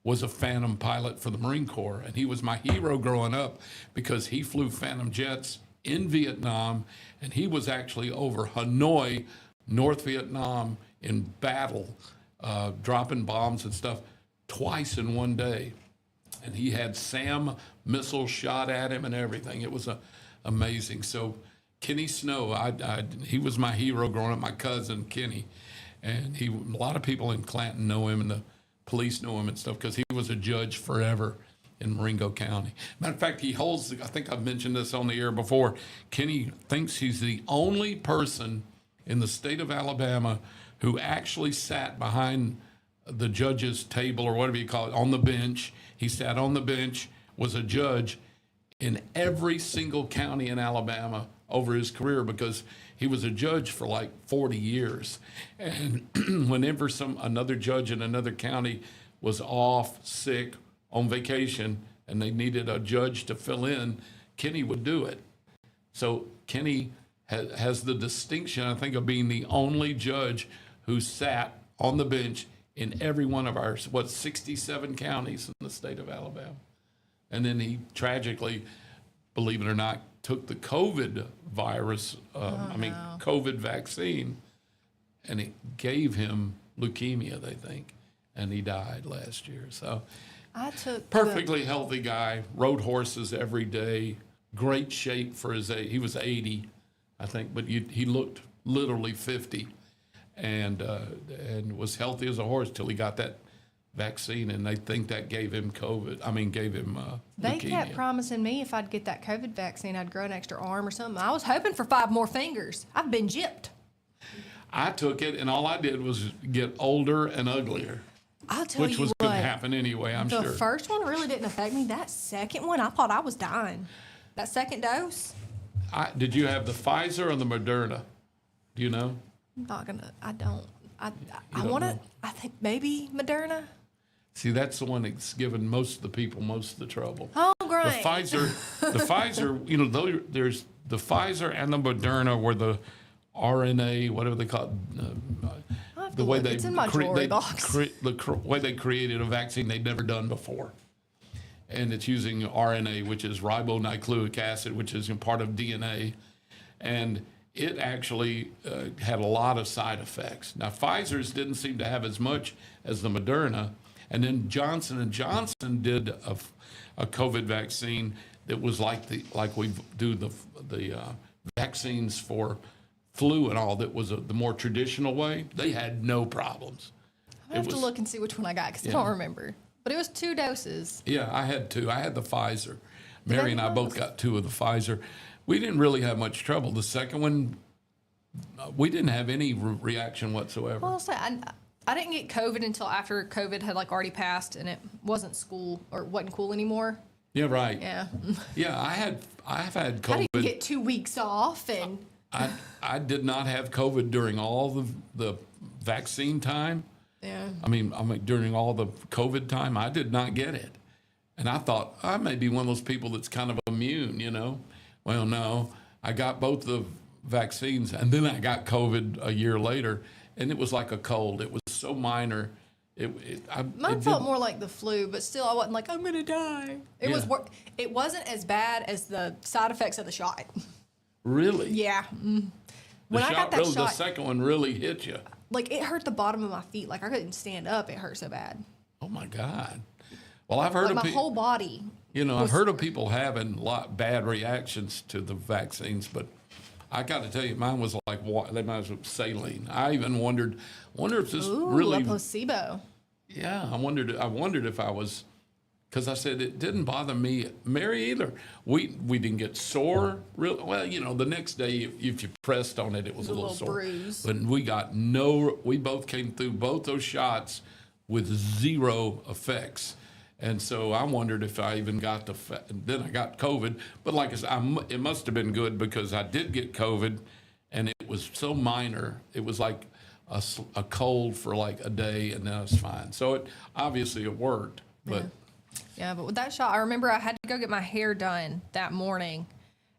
A: was a Phantom pilot for the Marine Corps. And he was my hero growing up because he flew Phantom jets in Vietnam, and he was actually over Hanoi, North Vietnam, in battle, dropping bombs and stuff twice in one day. And he had SAM missiles shot at him and everything. It was amazing. So Kenny Snow, he was my hero growing up, my cousin Kenny. And a lot of people in Clanton know him, and the police know him and stuff, because he was a judge forever in Marengo County. Matter of fact, he holds, I think I've mentioned this on the air before, Kenny thinks he's the only person in the state of Alabama who actually sat behind the judge's table, or whatever you call it, on the bench. He sat on the bench, was a judge in every single county in Alabama over his career, because he was a judge for like 40 years. And whenever another judge in another county was off, sick, on vacation, and they needed a judge to fill in, Kenny would do it. So Kenny has the distinction, I think, of being the only judge who sat on the bench in every one of our, 67 counties in the state of Alabama. And then he tragically, believe it or not, took the COVID virus, COVID vaccine, and it gave him leukemia, they think, and he died last year. So
B: I took
A: perfectly healthy guy, rode horses every day, great shape for his age. He was 80, I think, but he looked literally 50, and was healthy as a horse till he got that vaccine, and they think that gave him
B: They
A: leukemia.
B: kept promising me if I'd get that COVID vaccine, I'd grow an extra arm or something. I was hoping for 5 more fingers. I've been gypped.
A: I took it, and all I did was get older and uglier,
B: I'll tell
A: which
B: you
A: was
B: what.
A: going to happen anyway, I'm
B: The
A: sure.
B: first one really didn't affect me. That second one, I thought I was dying. That second dose,
A: Did you have the Pfizer or the Moderna? Do you know?
B: I'm not gonna. I don't. I
A: don't
B: want to.
A: know?
B: I think maybe Moderna.
A: See, that's the one that's given most of the people most of the trouble.
B: Oh,
A: The
B: great.
A: Pfizer, there's the Pfizer and the Moderna were the RNA, whatever they call it, the way they
B: It's in my jewelry box.
A: the way they created a vaccine they'd never done before, and it's using RNA, which is ribonucleic acid, which is part of DNA, and it actually had a lot of side effects. Now, Pfizer's didn't seem to have as much as the Moderna, and then Johnson & Johnson did a COVID vaccine that was like we do the vaccines for flu and all, that was the more traditional way. They had no problems.
B: I have to look and see which one I got because I don't remember. But it was 2 doses.
A: Yeah, I had 2. I had the Pfizer. Mary and I both got 2 of the Pfizer. We didn't really have much trouble. The second one, we didn't have any reaction whatsoever.
B: Well, I'll say I didn't get COVID until after COVID had like already passed and it wasn't cool anymore.
A: Yeah, right.
B: Yeah.
A: Yeah, I've had COVID.
B: I didn't get 2 weeks off, and
A: I did not have COVID during all the vaccine time.
B: yeah.
A: I mean, during all the COVID time, I did not get it. And I thought, I may be one of those people that's kind of immune, you know. Well, no, I got both the vaccines, and then I got COVID a year later, and it was like a cold. It was so minor.
B: Mine felt more like the flu, but still, I wasn't like, I'm going to die. It wasn't as bad as the side effects of the shot.
A: Really?
B: Yeah. When I got that shot,
A: the second one really hit you.
B: like, it hurt the bottom of my feet. Like, I couldn't stand up. It hurt so bad.
A: Oh, my God. Well, I've heard
B: Like,
A: of
B: my whole body.
A: You know, I've heard of people having bad reactions to the vaccines, but I got to tell you, mine was like they might as well saline. I even wondered if this really
B: a placebo.
A: Yeah, I wondered if I was, because I said it didn't bother me, Mary either. We didn't get sore. Well, you know, the next day if you pressed on it, it was a little sore.
B: Bruise.
A: But we both came through both those shots with 0 effects. And so I wondered if I even got then I got COVID. But like I said, it must have been good because I did get COVID, and it was so minor. It was like a cold for like a day, and then I was fine. So obviously it worked. But
B: Yeah, but with that shot, I remember I had to go get my hair done that morning,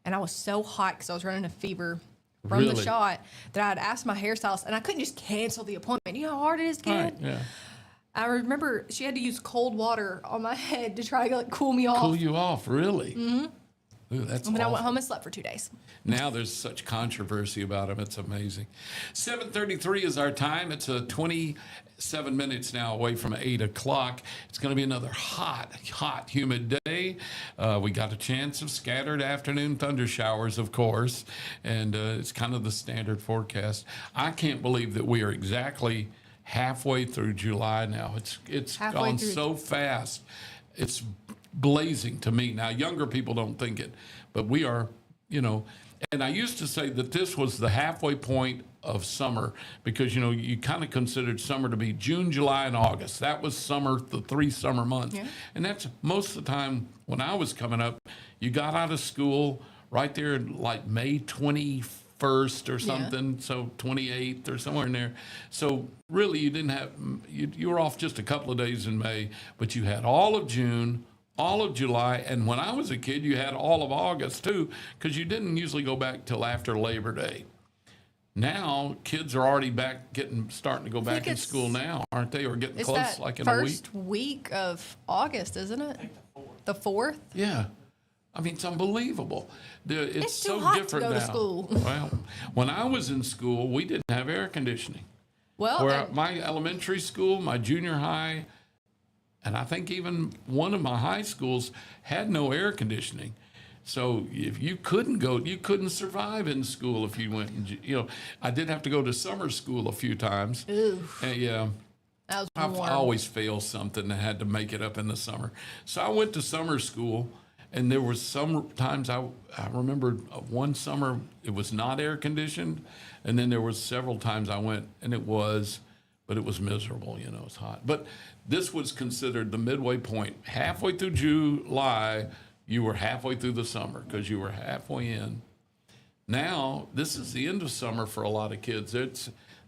B: and I was so hot because I was running a fever from the
A: Really?
B: shot that I had asked my hairstylist, and I couldn't just cancel the appointment. You know how hard it is to get?
A: right, yeah.
B: I remember she had to use cold water on my head to try to like cool me off.
A: Cool you off, really? Mm-hmm. Ooh, that's
B: And then I went
A: awful.
B: home and slept for 2 days.
A: Now there's such controversy about them. It's amazing. 7:33 is our time. It's 27 minutes now away from 8 o'clock. It's going to be another hot, humid day. We got a chance of scattered afternoon thunder showers, of course, and it's kind of the standard forecast. I can't believe that we are exactly halfway through July now. It's
B: Halfway
A: gone
B: through.
A: so fast. It's blazing to me. Now, younger people don't think it, but we are, you know, and I used to say that this was the halfway point of summer because, you know, you kind of considered summer to be June, July, and August. That was summer, the 3 summer months. Yeah. And that's most of the time when I was coming up, you got out of school right there in like May 21st or something, so 28th or somewhere in there. So really you didn't have, you were off just a couple of days in May, but you had all of June, all of July, and when I was a kid, you had all of August too, because you didn't usually go back till after Labor Day. Now, kids are already starting to go back in school now, aren't they? Or getting close, like in a week.
B: First week of August, isn't it? I think the 4th.
A: Yeah. I mean, it's unbelievable. It's
B: too
A: so
B: hot to
A: different
B: go
A: now.
B: to school.
A: Well, when I was in school, we didn't have air conditioning.
B: Well,
A: Where my elementary school, my junior high, and I think even one of my high schools had no air conditioning. So if you couldn't survive in school if you went. I did have to go to summer school a few times.
B: Oof.
A: And, yeah.
B: that was
A: I've
B: warm.
A: always failed something and had to make it up in the summer. So I went to summer school, and there was some times I remember one summer it was not air conditioned, and then there was several times I went and it was miserable. You know, it's hot. But this was considered the midway point. Halfway through July, you were halfway through the summer because you were halfway in. Now this is the end of summer for a lot of kids.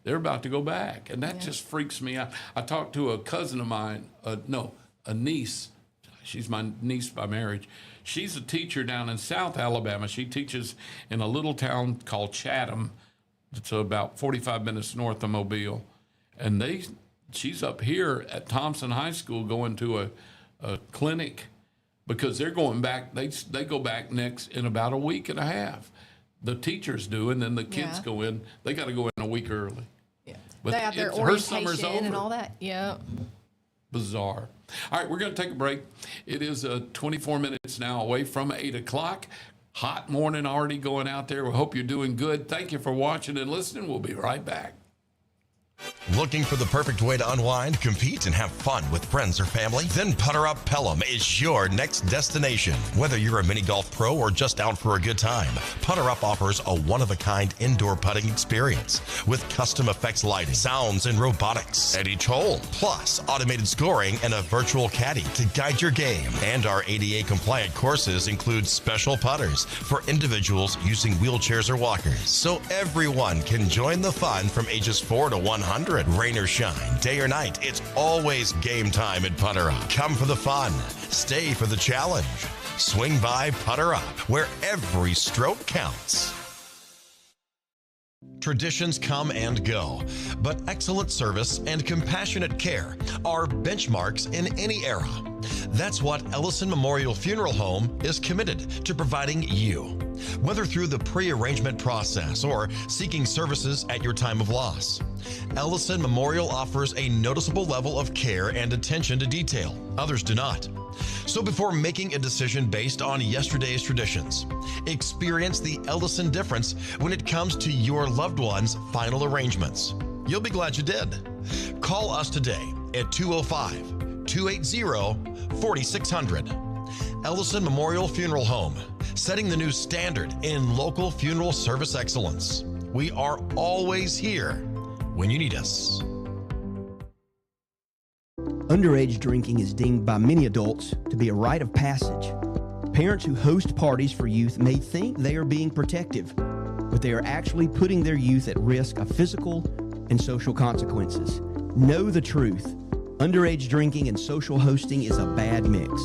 A: They're about to go back, and that just freaks me out. I talked to a cousin of mine, a niece. She's my niece by marriage. She's a teacher down in South Alabama. She teaches in a little town called Chatham. It's about 45 minutes north of Mobile. And she's up here at Thompson High School going to a clinic because they're going back. They go back next in about a week and a half. the teachers do, and then the kids
B: Yeah.
A: go in. They got to go in a week early.
B: Yeah.
A: But
B: They have their
A: her summer's
B: orientation and
A: over.
B: all that. Yeah.
A: Bizarre. All right, we're going to take a break. It is 24 minutes now away from 8 o'clock. Hot morning already going out there. We hope you're doing good. Thank you for watching and listening. We'll be right back.
C: Looking for the perfect way to unwind, compete, and have fun with friends or family? Then Putter Up Pelham is your next destination. Whether you're a mini golf pro or just out for a good time, Putter Up offers a one-of-a-kind indoor putting experience with custom effects lighting, sounds, and robotics at each hole, plus automated scoring and a virtual caddy to guide your game. And our ADA-compliant courses include special putters for individuals using wheelchairs or walkers, so everyone can join the fun from ages 4 to 100. Rain or shine, day or night, it's always game time at Putter Up. Come for the fun, stay for the challenge. Swing by Putter Up, where every stroke counts. Traditions come and go, but excellent service and compassionate care are benchmarks in any era. That's what Ellison Memorial Funeral Home is committed to providing you, whether through the pre-arrangement process or seeking services at your time of loss. Ellison Memorial offers a noticeable level of care and attention to detail. Others do not. So before making a decision based on yesterday's traditions, experience the Ellison difference when it comes to your loved one's final arrangements. You'll be glad you did. Call us today at 205-280-4600. Ellison Memorial Funeral Home, setting the new standard in local funeral service excellence. We are always here when you need us.
D: Underage drinking is deemed by many adults to be a rite of passage. Parents who host parties for youth may think they are being protective, but they are actually putting their youth at risk of physical and social consequences. Know the truth. Underage drinking and social hosting is a bad mix.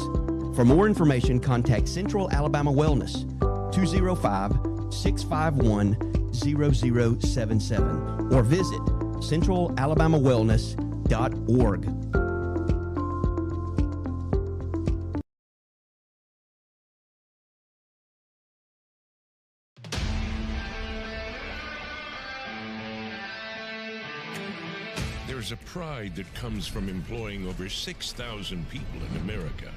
D: For more information, contact Central Alabama Wellness, 205-651-0077, or visit centralalabamawellness.org.
E: There's a pride that comes from employing over 6,000 people in America.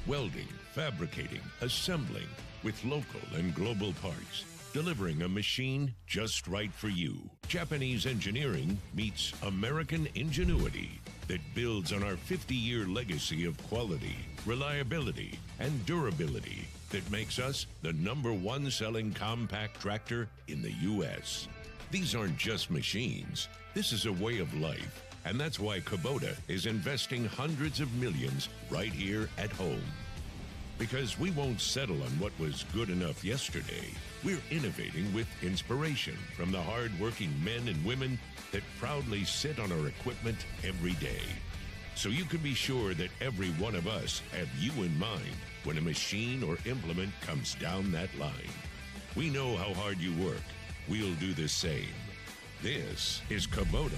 E: Welding, fabricating, assembling with local and global parts. Delivering a machine just right for you. Japanese engineering meets American ingenuity that builds on our 50-year legacy of quality, reliability, and durability that makes us the #1 selling compact tractor in the U.S. These aren't just machines. This is a way of life. And that's why Kubota is investing hundreds of millions right here at home. Because we won't settle on what was good enough yesterday. We're innovating with inspiration from the hard-working men and women that proudly sit on our equipment every day. So you can be sure that every one of us have you in mind when a machine or implement comes down that line. We know how hard you work. We'll do the same. This is Kubota.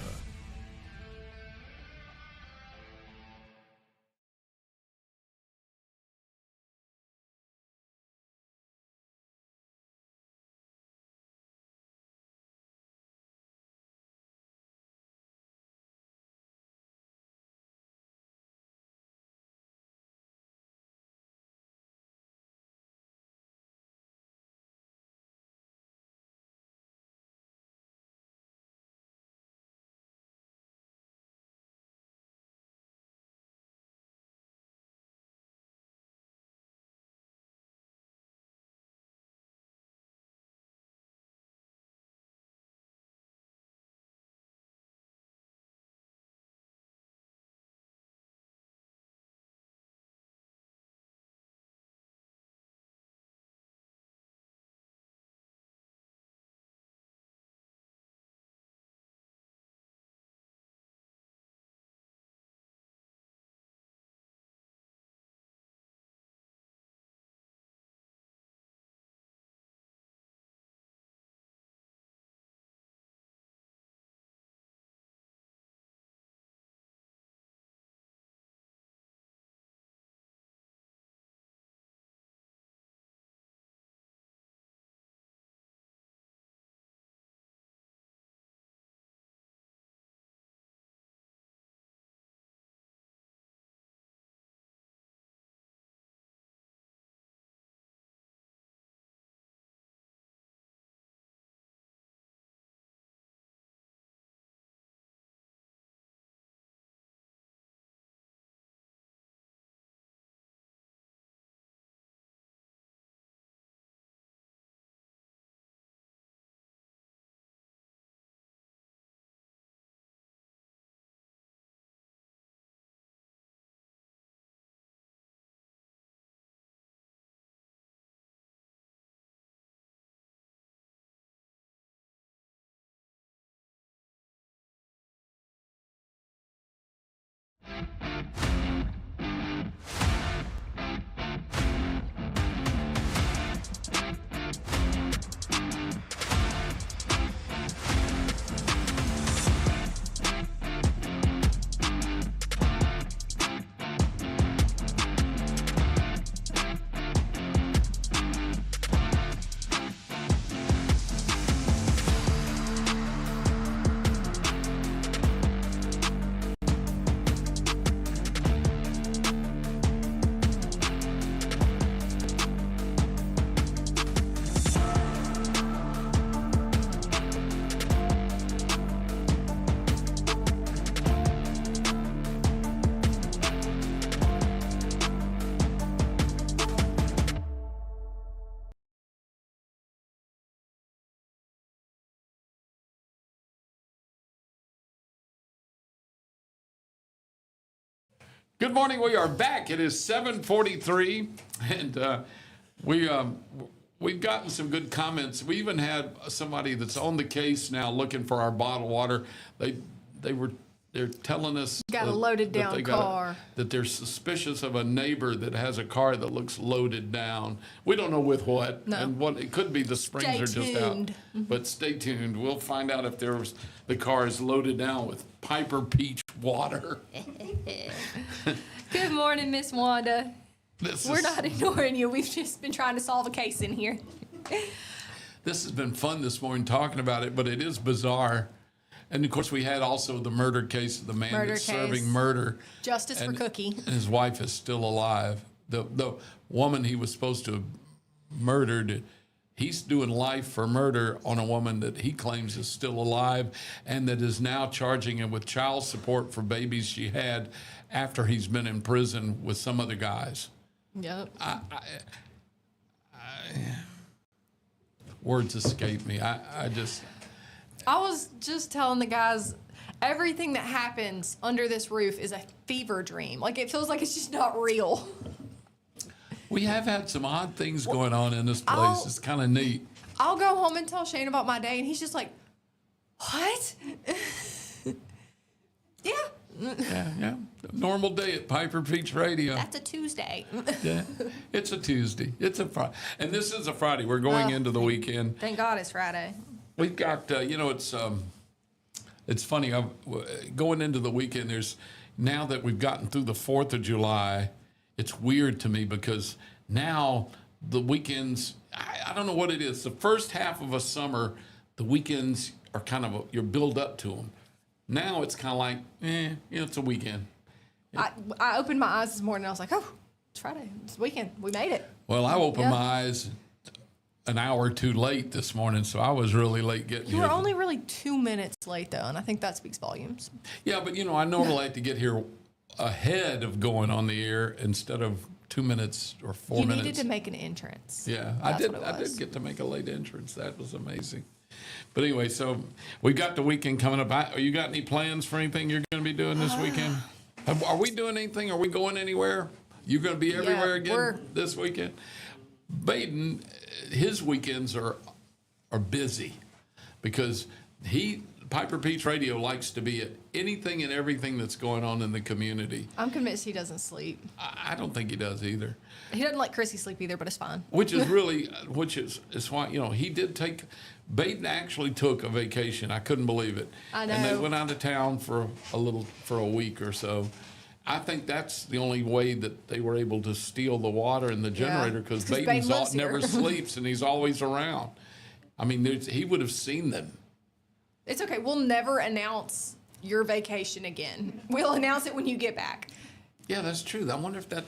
A: Good morning. We are back. It is 7:43, and we've gotten some good comments. We even had somebody that's on the case now looking for our bottled water. They're telling us
B: Got a loaded down car.
A: That they're suspicious of a neighbor that has a car that looks loaded down. We don't know with what.
B: No.
A: And what it could be the springs are just out. But stay tuned. We'll find out if the car is loaded down with Piper Peach water.
B: Good morning, Miss Wanda. We're not ignoring you. We've just been trying to solve a case in here.
A: This has been fun this morning talking about it, but it is bizarre. And of course, we had also the murder case of the man that's serving murder.
B: Justice for Cookie.
A: And his wife is still alive. The woman he was supposed to have murdered, he's doing life for murder on a woman that he claims is still alive and that is now charging him with child support for babies she had after he's been in prison with some other guys.
B: Yep.
A: Words escape me.
B: I was just telling the guys, everything that happens under this roof is a fever dream. Like, it feels like it's just not real.
A: We have had some odd things going on in this place. It's kind of neat.
B: I'll go home and tell Shane about my day, and he's just like, what? Yeah.
A: Yeah. Normal day at Piper Peach Radio.
B: That's a Tuesday.
A: Yeah, it's a Tuesday. It's a Friday. And this is a Friday. We're going into the weekend.
B: Thank God it's Friday.
A: We've got, it's funny. Going into the weekend, now that we've gotten through the 4th of July, it's weird to me because now the weekends, I don't know what it is. The first half of a summer, the weekends are kind of, you're built up to them. Now it's kind of like, it's a weekend.
B: I opened my eyes this morning and I was like, oh, it's Friday. It's the weekend. We made it.
A: Well, I opened my eyes an hour or two late this morning, so I was really late getting here.
B: You were only really 2 minutes late, though, and I think that speaks volumes.
A: Yeah, but, I normally like to get here ahead of going on the air instead of 2 minutes or 4 minutes.
B: You needed to make an entrance.
A: Yeah, I did get to make a late entrance. That was amazing. But anyway, so we've got the weekend coming up. You got any plans for anything you're going to be doing this weekend? Are we doing anything? Are we going anywhere? You going to be everywhere again this weekend? Baden, his weekends are busy because Piper Peach Radio likes to be at anything and everything that's going on in the community.
B: I'm convinced he doesn't sleep.
A: I don't think he does either.
B: He doesn't let Chrissy sleep either, but it's fine.
A: Which is why, he did Baden actually took a vacation. I couldn't believe it.
B: I know.
A: And they went out of town for a week or so. I think that's the only way that they were able to steal the water in the generator because Baden never sleeps and he's always around. I mean, he would have seen them.
B: It's okay. We'll never announce your vacation again. We'll announce it when you get back.
A: Yeah, that's true. I wonder if if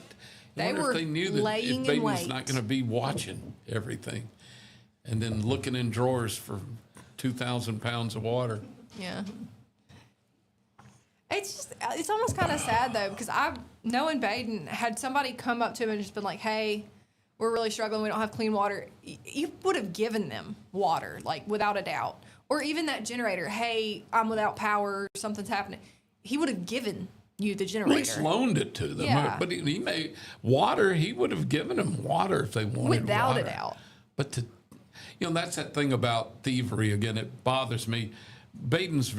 A: they knew that
B: laying
A: if Baden
B: in
A: was
B: wait.
A: not going to be watching everything and then looking in drawers for 2,000 pounds of water.
B: Yeah. It's almost kind of sad, though, because knowing Baden, had somebody come up to him and just been like, hey, we're really struggling, we don't have clean water, you would have given them water, like, without a doubt. Or even that generator, hey, I'm without power, something's happening. He would have given you the generator.
A: At least loaned it to them.
B: Yeah.
A: But he would have given them water if they wanted
B: without
A: water.
B: a doubt.
A: But that's that thing about thievery. Again, it bothers me. Baden's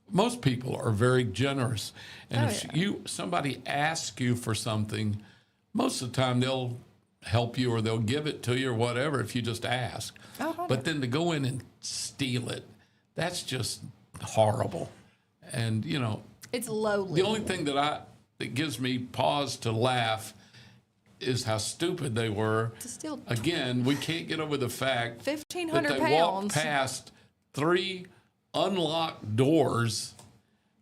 A: most people are very generous. And if somebody asks you for something, most of the time they'll help you or they'll give it to you or whatever if you just ask. But then to go in and steal it, that's just horrible. And,
B: It's lowly.
A: the only thing that gives me pause to laugh is how stupid they were.
B: To steal
A: Again, we can't get over the fact
B: 1,500
A: that they
B: pounds.
A: walked past 3 unlocked doors,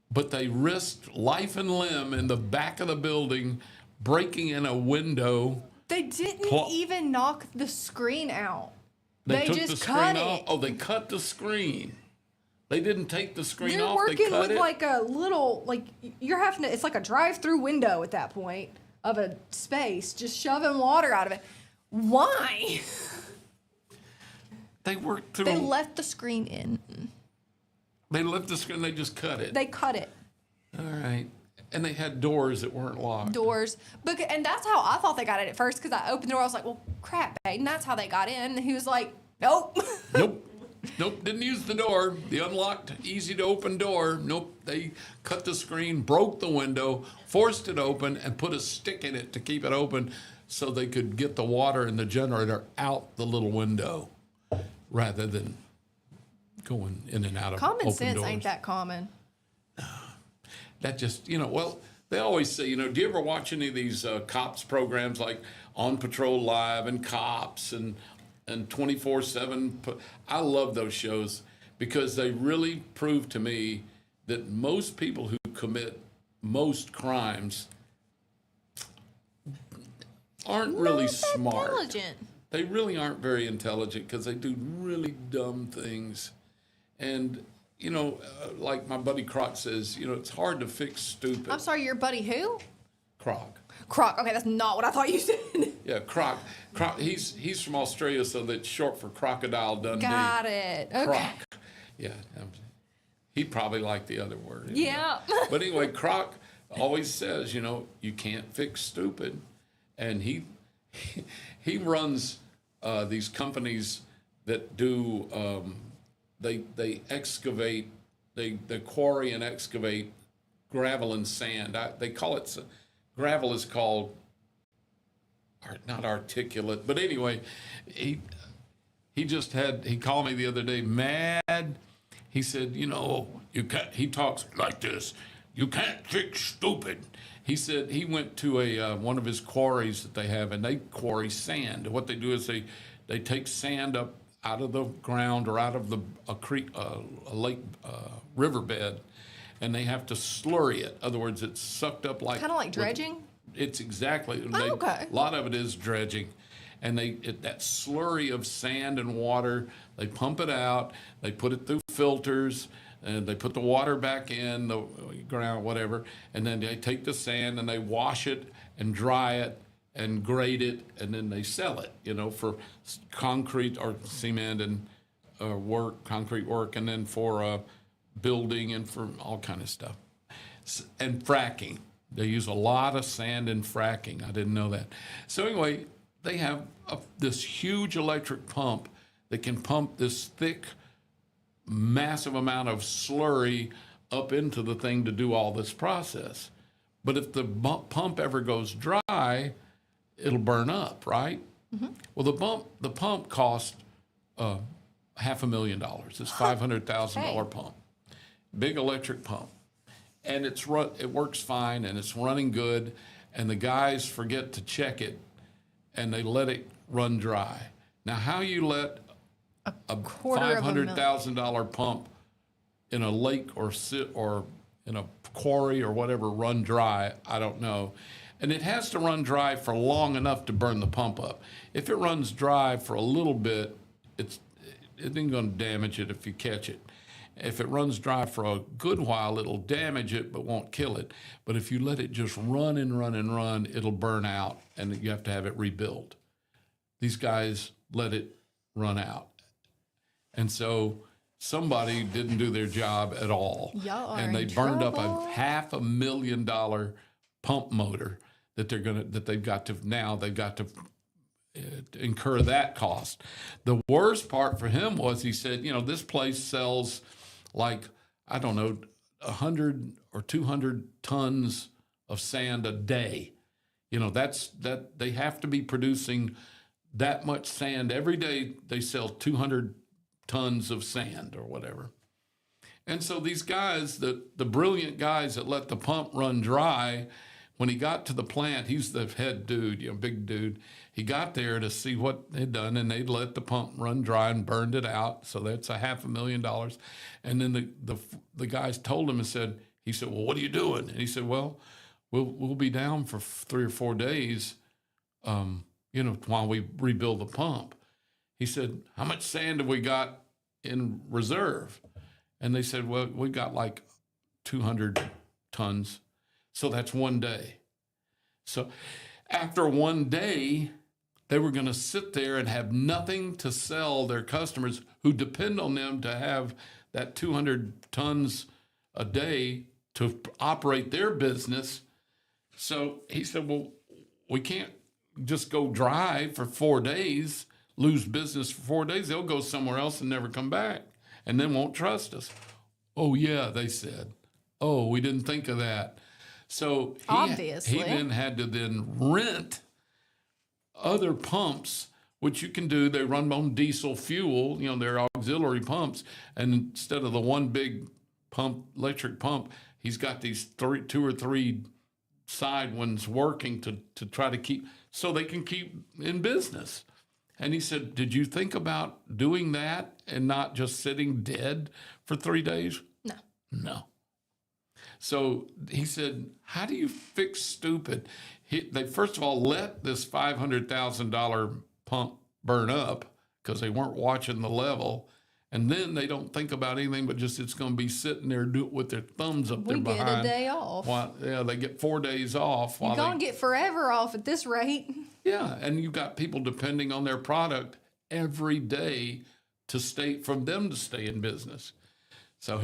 A: but they risked life and limb in the back of the building, breaking in a window.
B: They didn't even knock the screen out.
A: They took
B: just
A: the screen
B: cut
A: off.
B: it.
A: Oh, they cut the screen. They didn't take the screen
B: They're
A: off. They
B: working
A: cut
B: with
A: it.
B: like a little, you're having to, it's like a drive-through window at that point of a space, just shoving water out of it. Why?
A: They worked through.
B: They left the screen in.
A: They left the screen. They just cut it.
B: They cut it.
A: All right. And they had doors that weren't locked.
B: Doors. And that's how I thought they got it at first, because I opened the door. I was like, well, crap, Aiden, that's how they got in. And he was like, nope.
A: Nope, didn't use the door. The unlocked, easy to open door. Nope, they cut the screen, broke the window, forced it open, and put a stick in it to keep it open so they could get the water and the generator out the little window rather than going in and out of
B: Common
A: open
B: sense
A: doors.
B: ain't that common.
A: That just, well, they always say, do you ever watch any of these cops programs like On Patrol Live and Cops and 24/7? I love those shows because they really prove to me that most people who commit most crimes aren't really smart.
B: Intelligent.
A: They really aren't very intelligent because they do really dumb things. And, like my buddy Croc says, it's hard to fix stupid.
B: I'm sorry, your buddy who?
A: Croc.
B: Croc. Okay, that's not what I thought you said.
A: Yeah, Croc. He's from Australia, so that's short for Crocodile Dundee.
B: Got it. Okay.
A: Croc. Yeah. He probably liked the other word.
B: Yeah.
A: But anyway, Croc always says, you can't fix stupid. And he runs these companies that do, they excavate, they quarry and excavate gravel and sand. They call it, gravel is called, not articulate, but anyway, he called me the other day mad. He said, you can't, he talks like this, you can't fix stupid. He said he went to one of his quarries that they have, and they quarry sand. What they do is they take sand up out of the ground or out of a creek, a lake, riverbed, and they have to slurry it. In other words, it's sucked up like...
B: Kind of like dredging?
A: It's exactly.
B: Okay.
A: A lot of it is dredging. And that slurry of sand and water, they pump it out, they put it through filters, and they put the water back in the ground, whatever, and then they take the sand and they wash it and dry it and grade it, and then they sell it, for concrete or cement and concrete work, and then for building and for all kind of stuff. And fracking. They use a lot of sand in fracking. I didn't know that. So anyway, they have this huge electric pump that can pump this thick, massive amount of slurry up into the thing to do all this process. But if the pump ever goes dry, it'll burn up, right? Mm-hmm. Well, the pump cost $500,000. It's $500,000 pump, big electric pump, and it works fine and it's running good. And the guys forget to check it, and they let it run dry. Now, how you let a $500,000 pump in a lake or in a quarry or whatever run dry, I don't know. And it has to run dry for long enough to burn the pump up. If it runs dry for a little bit, it ain't going to damage it if you catch it. If it runs dry for a good while, it'll damage it but won't kill it. But if you let it just run and run and run, it'll burn out, and you have to have it rebuilt. These guys let it run out. And so somebody didn't do their job at all.
B: Y'all are
A: and they
B: in
A: burned
B: trouble.
A: up a $500,000 pump motor that they've got to incur that cost. The worst part for him was he said, this place sells like, I don't know, 100 or 200 tons of sand a day. That they have to be producing that much sand every day. They sell 200 tons of sand or whatever. And so these guys, the brilliant guys that let the pump run dry, when he got to the plant, he's the head dude, big dude. He got there to see what they'd done, and they'd let the pump run dry and burned it out. So that's $500,000. And then the guys told him he said, well, what are you doing? And he said, well, we'll be down for 3 or 4 days, while we rebuild the pump. He said, how much sand have we got in reserve? And they said, well, we got like 200 tons. So that's 1 day. So after 1 day, they were going to sit there and have nothing to sell their customers who depend on them to have that 200 tons a day to operate their business. So he said, well, we can't just go drive for 4 days, lose business for 4 days. They'll go somewhere else and never come back and then won't trust us. Oh, yeah, they said. Oh, we didn't think of that. So
B: Obviously.
A: he then had to then rent other pumps, which you can do. They run on diesel fuel, they're auxiliary pumps. And instead of the one big pump, electric pump, he's got these two or three side ones working to try to keep, so they can keep in business. And he said, did you think about doing that and not just sitting dead for 3 days?
B: No.
A: No. So he said, how do you fix stupid? They first of all let this $500,000 pump burn up because they weren't watching the level. And then they don't think about anything but just it's going to be sitting there with their thumbs up there behind.
B: We get a day off.
A: They get 4 days off.
B: You're going to get forever off at this rate.
A: Yeah, and you've got people depending on their product every day to stay in business. So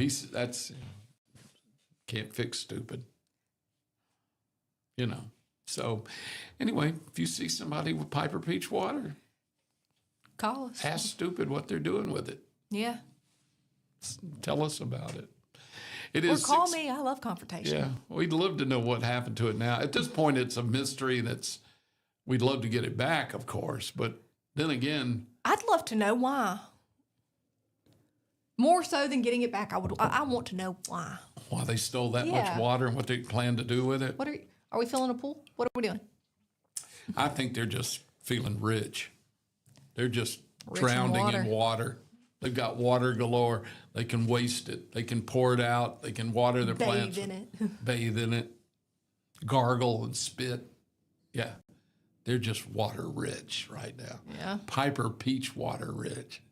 A: can't fix stupid. So anyway, if you see somebody with Piper Peach water,
B: call us.
A: Ask stupid what they're doing with it.
B: Yeah.
A: Tell us about it. It
B: Or
A: is
B: call me. I love confrontation.
A: Yeah, we'd love to know what happened to it now. At this point, it's a mystery we'd love to get it back, of course. But then again,
B: I'd love to know why. More so than getting it back, I want to know why.
A: Why they stole that much water and what they plan to do with it.
B: Are we filling a pool? What are we doing?
A: I think they're just feeling rich. They're just
B: Rich
A: drowning in water. They've got water galore. They can waste it. They can pour it out. They can water their plants. Bathe in it. Gargle and spit. Yeah. They're just water rich right now.
B: Yeah.
A: Piper Peach water rich.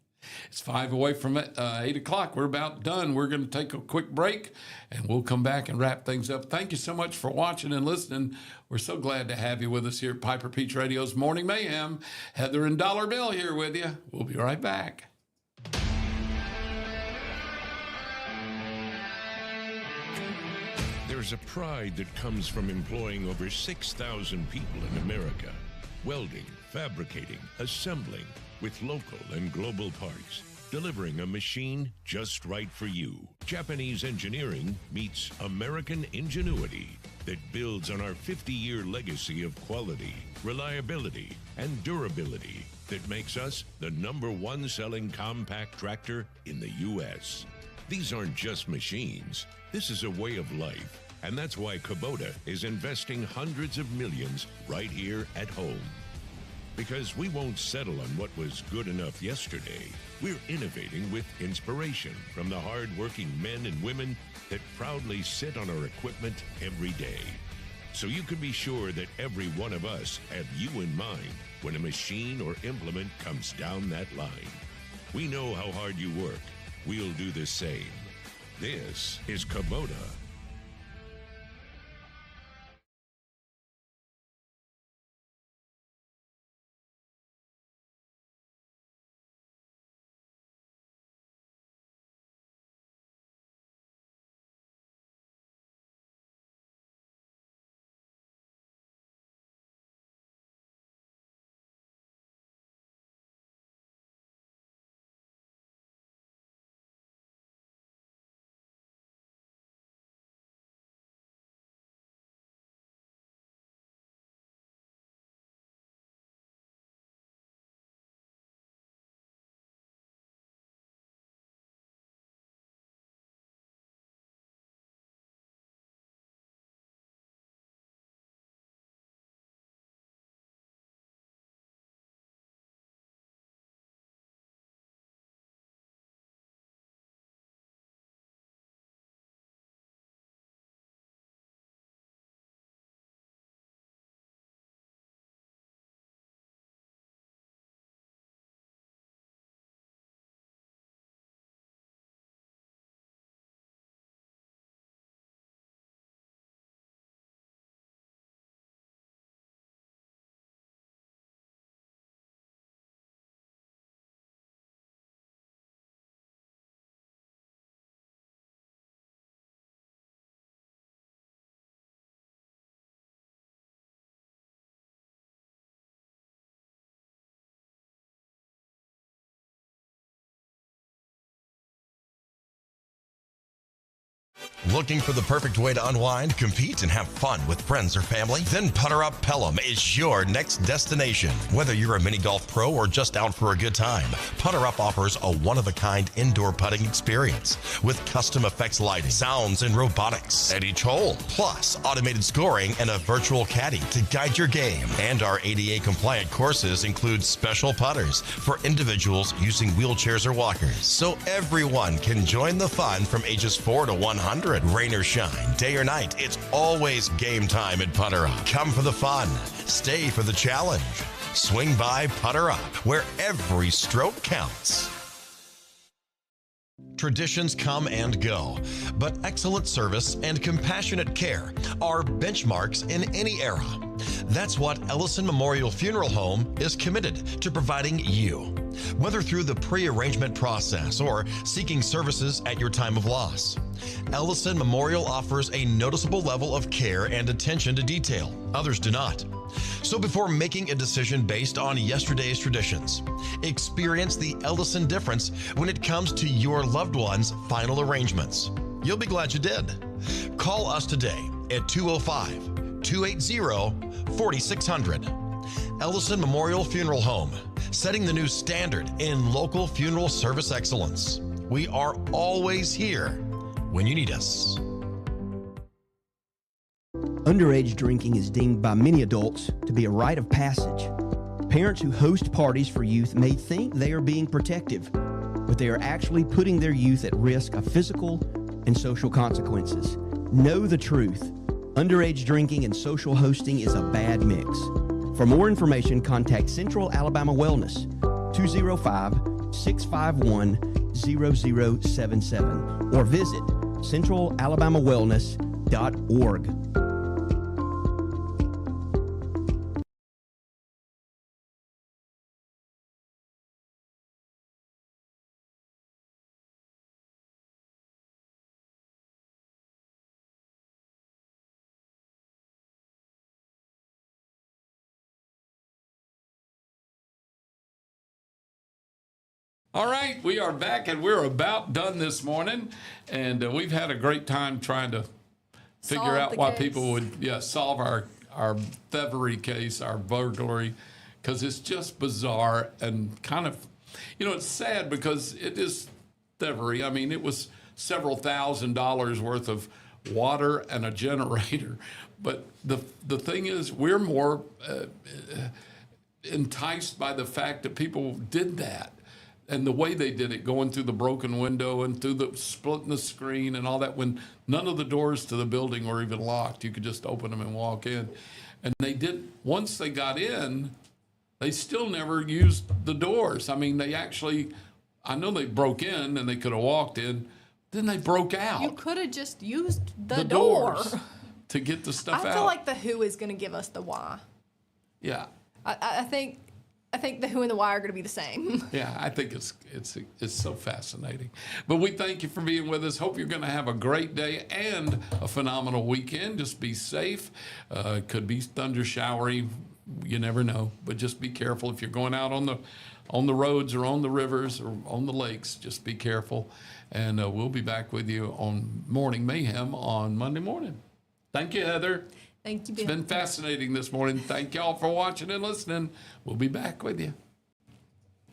A: It's 5 away from 8 o'clock. We're about done. We're going to take a quick break, and we'll come back and wrap things up. Thank you so much for watching and listening. We're so glad to have you with us here at Piper Peach Radio's Morning Mayhem. Heather and Dollar Bill here with you. We'll be right back.
E: There's a pride that comes from employing over 6,000 people in America. Welding, fabricating, assembling, with local and global parts, delivering a machine just right for you. Japanese engineering meets American ingenuity that builds on our 50-year legacy of quality, reliability, and durability that makes us the #1 selling compact tractor in the U.S. These aren't just machines. This is a way of life, and that's why Kubota is investing hundreds of millions right here at home. Because we won't settle on what was good enough yesterday. We're innovating with inspiration from the hard-working men and women that proudly sit on our equipment every day. So you can be sure that every one of us have you in mind when a machine or implement comes down that line. We know how hard you work. We'll do the same. This is Kubota.
C: Looking for the perfect way to unwind, compete, and have fun with friends or family? Then Putter Up Pelham is your next destination. Whether you're a mini golf pro or just out for a good time, Putter Up offers a one-of-a-kind indoor putting experience with custom effects lighting, sounds, and robotics at each hole, plus automated scoring and a virtual caddy to guide your game. And our ADA-compliant courses include special putters for individuals using wheelchairs or walkers, so everyone can join the fun from ages 4 to 100. Rain or shine, day or night, it's always game time at Putter Up. Come for the fun, stay for the challenge. Swing by Putter Up, where every stroke counts. Traditions come and go, but excellent service and compassionate care are benchmarks in any era. That's what Ellison Memorial Funeral Home is committed to providing you, whether through the pre-arrangement process or seeking services at your time of loss. Ellison Memorial offers a noticeable level of care and attention to detail. Others do not. So before making a decision based on yesterday's traditions, experience the Ellison difference when it comes to your loved one's final arrangements. You'll be glad you did. Call us today at 205-280-4600. Ellison Memorial Funeral Home, setting the new standard in local funeral service excellence. We are always here when you need us.
D: Underage drinking is deemed by many adults to be a rite of passage. Parents who host parties for youth may think they are being protective, but they are actually putting their youth at risk of physical and social consequences. Know the truth. Underage drinking and social hosting is a bad mix. For more information, contact Central Alabama Wellness, 205-651-0077, or visit centralalabamawellness.org.
A: All right, we are back, and we're about done this morning, and we've had a great time trying to figure
B: Solve
A: out
B: the
A: why
B: case.
A: people would solve our thievery case, our burglary, because it's just bizarre and kind of, it's sad because it is thievery. I mean, it was several $1,000s worth of water and a generator, but the thing is, we're more enticed by the fact that people did that. And the way they did it, going through the broken window and through the splitting the screen and all that, when none of the doors to the building were even locked, you could just open them and walk in. And they did, once they got in, they still never used the doors. I mean, they actually, I know they broke in and they could have walked in, then they broke out.
B: You could have just used the door.
A: doors to get the stuff out.
B: I feel like the Who is going to give us the why.
A: Yeah.
B: I think the Who and the Why are going to be the same.
A: Yeah, I think it's so fascinating. But we thank you for being with us. Hope you're going to have a great day and a phenomenal weekend. Just be safe. It could be thunder showery. You never know. But just be careful if you're going out on the roads or on the rivers or on the lakes. Just be careful. And we'll be back with you on Morning Mayhem on Monday morning. Thank you, Heather.
B: Thank you,
A: It's
B: Bill.
A: been fascinating this morning. Thank y'all for watching and listening. We'll be back with you.